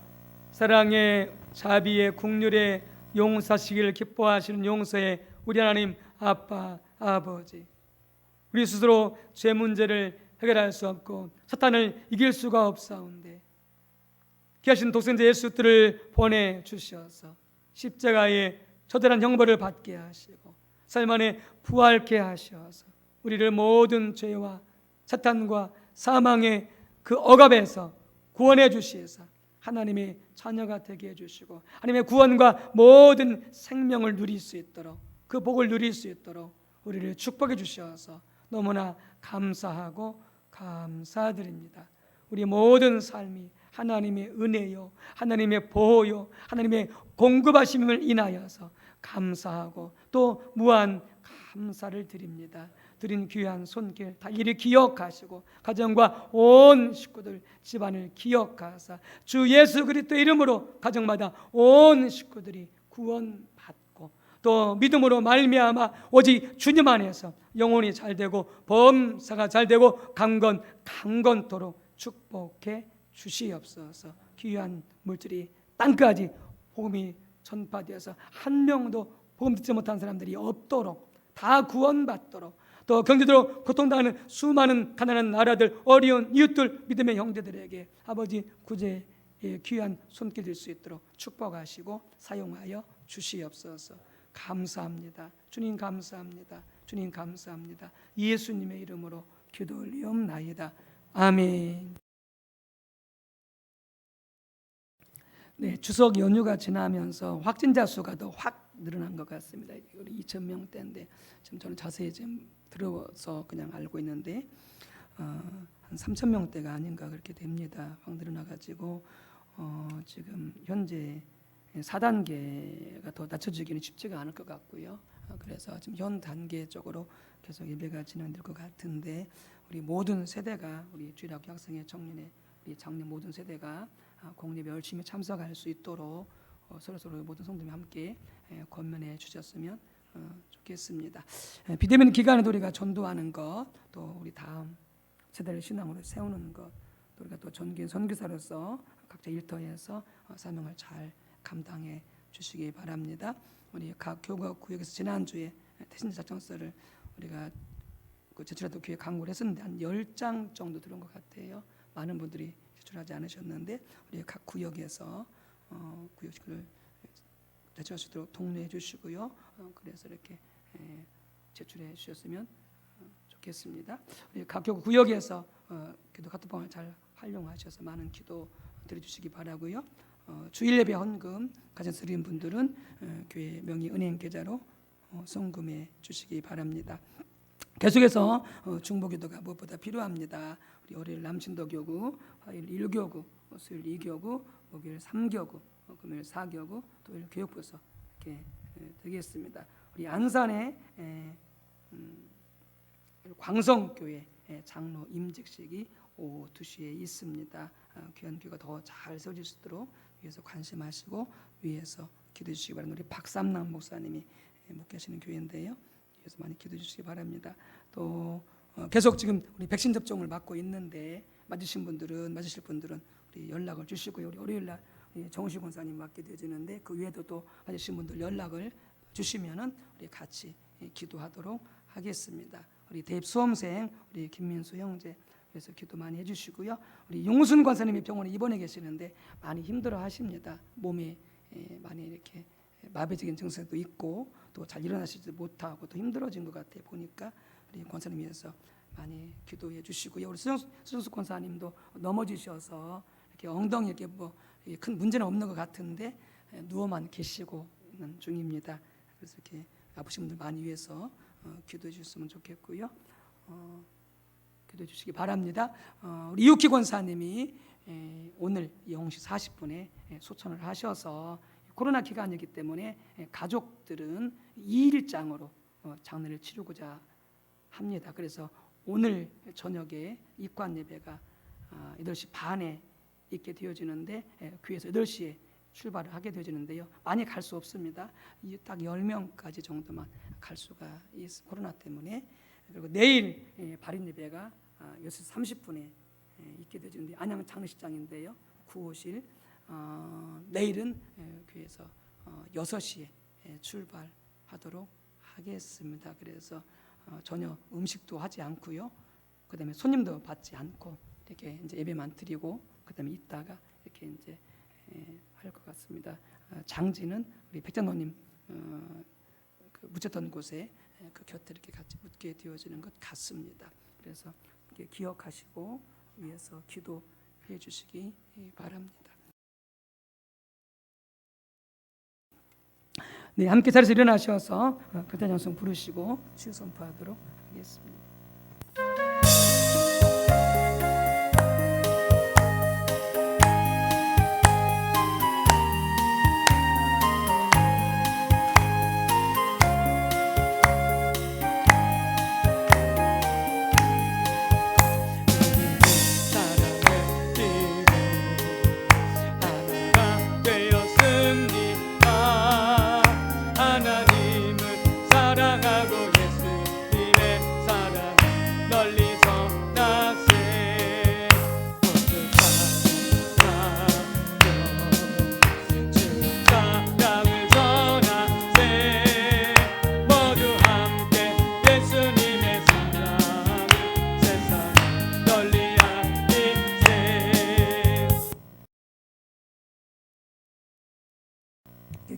사랑의 자비의 국률의 용서하시기를 기뻐하시는 용서의 우리 하나님 아빠 아버지, 우리 스스로 죄 문제를 해결할 수 없고 사탄을 이길 수가 없사온데 귀하신 독생자 예수들을 보내주셔서 십자가의 처절한 형벌을 받게 하시고 삶 안에 부활케 하셔서 우리를 모든 죄와 사탄과 사망의 그 억압에서 구원해 주시사 하나님의 자녀가 되게 해주시고 하나님의 구원과 모든 생명을 누릴 수 있도록 그 복을 누릴 수 있도록 우리를 축복해 주셔서 너무나 감사하고 감사드립니다. 우리 모든 삶이 하나님의 은혜요, 하나님의 보호요, 하나님의 공급하심을 인하여서 감사하고 또 무한 감사를 드립니다. 드린 귀한 손길 다 이리 기억하시고 가정과 온 식구들 집안을 기억하사 주 예수 그리스도 이름으로 가정마다 온 식구들이 구원받고 또 믿음으로 말미암아 오직 주님 안에서 영혼이 잘되고 범사가 잘되고 강건토록 축복해 주시옵소서. 귀한 물질이 땅까지 복음이 전파되어서 한 명도 복음 듣지 못한 사람들이 없도록 다 구원받도록 또 경제적으로 고통당하는 수많은 가난한 나라들 어려운 이웃들 믿음의 형제들에게 아버지 구제의 귀한 손길 들 수 있도록 축복하시고 사용하여 주시옵소서. 감사합니다. 주님 감사합니다. 주님 감사합니다. 예수님의 이름으로 기도 올리옵나이다. 아멘. 네, 추석 연휴가 지나면서 확진자 수가 더 확 늘어난 것 같습니다. 우리 2,000명대인데 지금 저는 자세히 좀 들어서 그냥 알고 있는데 한 3,000명대가 아닌가 그렇게 됩니다. 확 늘어나가지고 지금 현재 4단계가 더 낮춰지기는 쉽지가 않을 것 같고요. 그래서 지금 현 단계 쪽으로 계속 예배가 진행될 것 같은데 우리 모든 세대가 우리 주일학교 학생회 청년회 우리 장년 모든 세대가 공예배 열심히 참석할 수 있도록 서로 모든 성도님이 함께 권면해 주셨으면 좋겠습니다. 비대면 기간에도 우리가 전도하는 것, 또 우리 다음 세대를 신앙으로 세우는 것, 또 우리가 또 전기인 선교사로서 각자 일터에서 사명을 잘 감당해 주시기 바랍니다. 우리 각 교구 구역에서 지난주에 태신자 작성서를 우리가 제출하도 교회 강구를 했었는데 한 10장 정도 들은 것 같아요. 많은 분들이 제출하지 않으셨는데 우리 각 구역에서 구역식을 제출할 수 있도록 독려해 주시고요. 그래서 이렇게 제출해 주셨으면 좋겠습니다. 우리 각 교구 구역에서 기도 카톡방을 잘 활용하셔서 많은 기도 드려주시기 바라고요. 주일 예배 헌금 가져 드린 분들은 교회 명의 은행 계좌로 송금해 주시기 바랍니다. 계속해서 중보기도가 무엇보다 필요합니다. 우리 월요일 남신도 교구, 화요일 1교구, 수요일 2교구, 목요일 3교구, 금요일 4교구, 토요일 교육부서 이렇게 되겠습니다. 우리 안산의 광성교회 장로 임직식이 오후 2시에 있습니다. 귀한 교회가 더 잘 세워질 수 있도록 위에서 관심하시고 위에서 기도해 주시기 바랍니다. 우리 박삼남 목사님이 목회하시는 교회인데요. 위에서 많이 기도해 주시기 바랍니다. 또 계속 지금 우리 백신 접종을 받고 있는데 맞으실 분들은 우리 연락을 주시고요. 우리 월요일 날 정우식 권사님 맡게 되어지는데 그 외에도 또 맞으신 분들 연락을 주시면은 우리 같이 기도하도록 하겠습니다. 우리 대입 수험생 우리 김민수 형제 그래서 기도 많이 해주시고요. 우리 용순 권사님이 병원에 입원해 계시는데 많이 힘들어하십니다. 몸에 많이 이렇게 마비적인 증세도 있고 또 잘 일어나시지 못하고 또 힘들어진 것 같아 보니까 우리 권사님 위해서 많이 기도해 주시고요. 우리 수정수 권사님도 넘어지셔서 이렇게 엉덩이 이렇게 뭐 큰 문제는 없는 것 같은데 누워만 계시고 있는 중입니다. 그래서 이렇게 아프신 분들 많이 위해서 기도해 주셨으면 좋겠고요. 기도해 주시기 바랍니다. 우리 이육희 권사님이 오늘 0시 40분에 소천을 하셔서 코로나 기간이기 때문에 가족들은 2일장으로 장례를 치르고자 합니다. 그래서 오늘 저녁에 입관 예배가 8시 반에 있게 되어지는데 교회에서 8시에 출발을 하게 되어지는데요. 많이 갈 수 없습니다. 딱 10명까지 정도만 갈 수가 있습니다. 코로나 때문에. 그리고 내일 발인 예배가 6시 30분에 있게 되어지는데 안양 장례식장인데요. 9호실 내일은 교회에서 6시에 출발하도록 하겠습니다. 그래서 전혀 음식도 하지 않고요. 그다음에 손님도 받지 않고 이렇게 이제 예배만 드리고 그다음에 있다가 이렇게 이제 할 것 같습니다. 장지는 우리 백장로님 그 묻혔던 곳에 그 곁에 이렇게 같이 묻게 되어지는 것 같습니다. 그래서 이렇게 기억하시고 위해서 기도해 주시기 바랍니다. 네, 함께 자리에서 일어나셔서 그때 찬송 부르시고 치유 선포하도록 하겠습니다.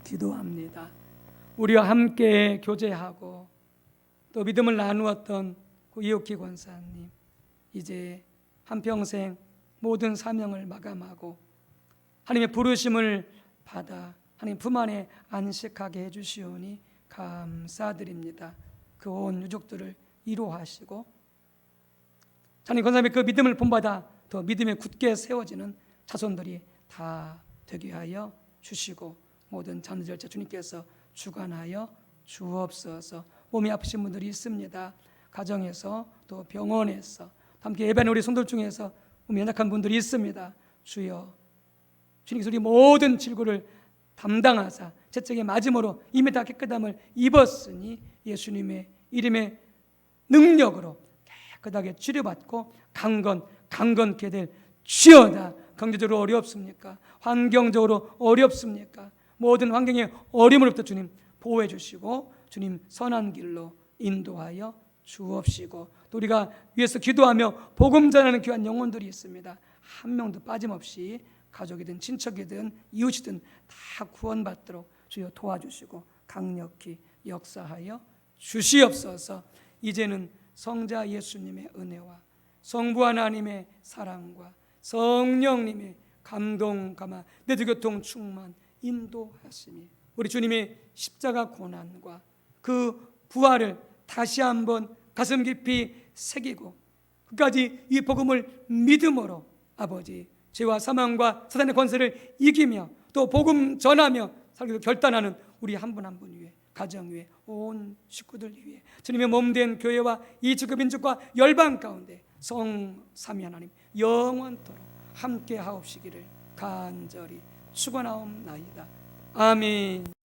기도합니다. 우리와 함께 교제하고 또 믿음을 나누었던 그 이옥희 권사님, 이제 한평생 모든 사명을 마감하고 하나님의 부르심을 받아 하나님 품 안에 안식하게 해주시오니 감사드립니다. 그 온 유족들을 위로하시고 하나님 권사님의 그 믿음을 본받아 더 믿음에 굳게 세워지는 자손들이 다 되게 하여 주시고 모든 자녀 절차 주님께서 주관하여 주옵소서. 몸이 아프신 분들이 있습니다. 가정에서 또 병원에서 함께 예배하는 우리 성도들 중에서 몸이 연약한 분들이 있습니다. 주여 주님께서 우리 모든 질고를 담당하사 제적에 맞음으로 이미 다 깨끗함을 입었으니 예수님의 이름의 능력으로 깨끗하게 치료받고 강건케 될 주여다. 경제적으로 어렵습니까? 환경적으로 어렵습니까? 모든 환경의 어려움으로부터 주님 보호해 주시고 주님 선한 길로 인도하여 주옵시고 또 우리가 위해서 기도하며 복음 전하는 귀한 영혼들이 있습니다. 한 명도 빠짐없이 가족이든 친척이든 이웃이든 다 구원받도록 주여 도와주시고 강력히 역사하여 주시옵소서. 이제는 성자 예수님의 은혜와 성부 하나님의 사랑과 성령님의 감동 감화 내두교통 충만 인도하시니 우리 주님의 십자가 고난과 그 부활을 다시 한번 가슴 깊이 새기고 끝까지 이 복음을 믿음으로 아버지 죄와 사망과 사단의 권세를 이기며 또 복음 전하며 살기로 결단하는 우리 한 분 한 분 위해 가정 위에 온 식구들 위해 주님의 몸된 교회와 이 지구 민족과 열방 가운데 성삼위 하나님 영원토록 함께 하옵시기를 간절히 축원하옵나이다. 아멘.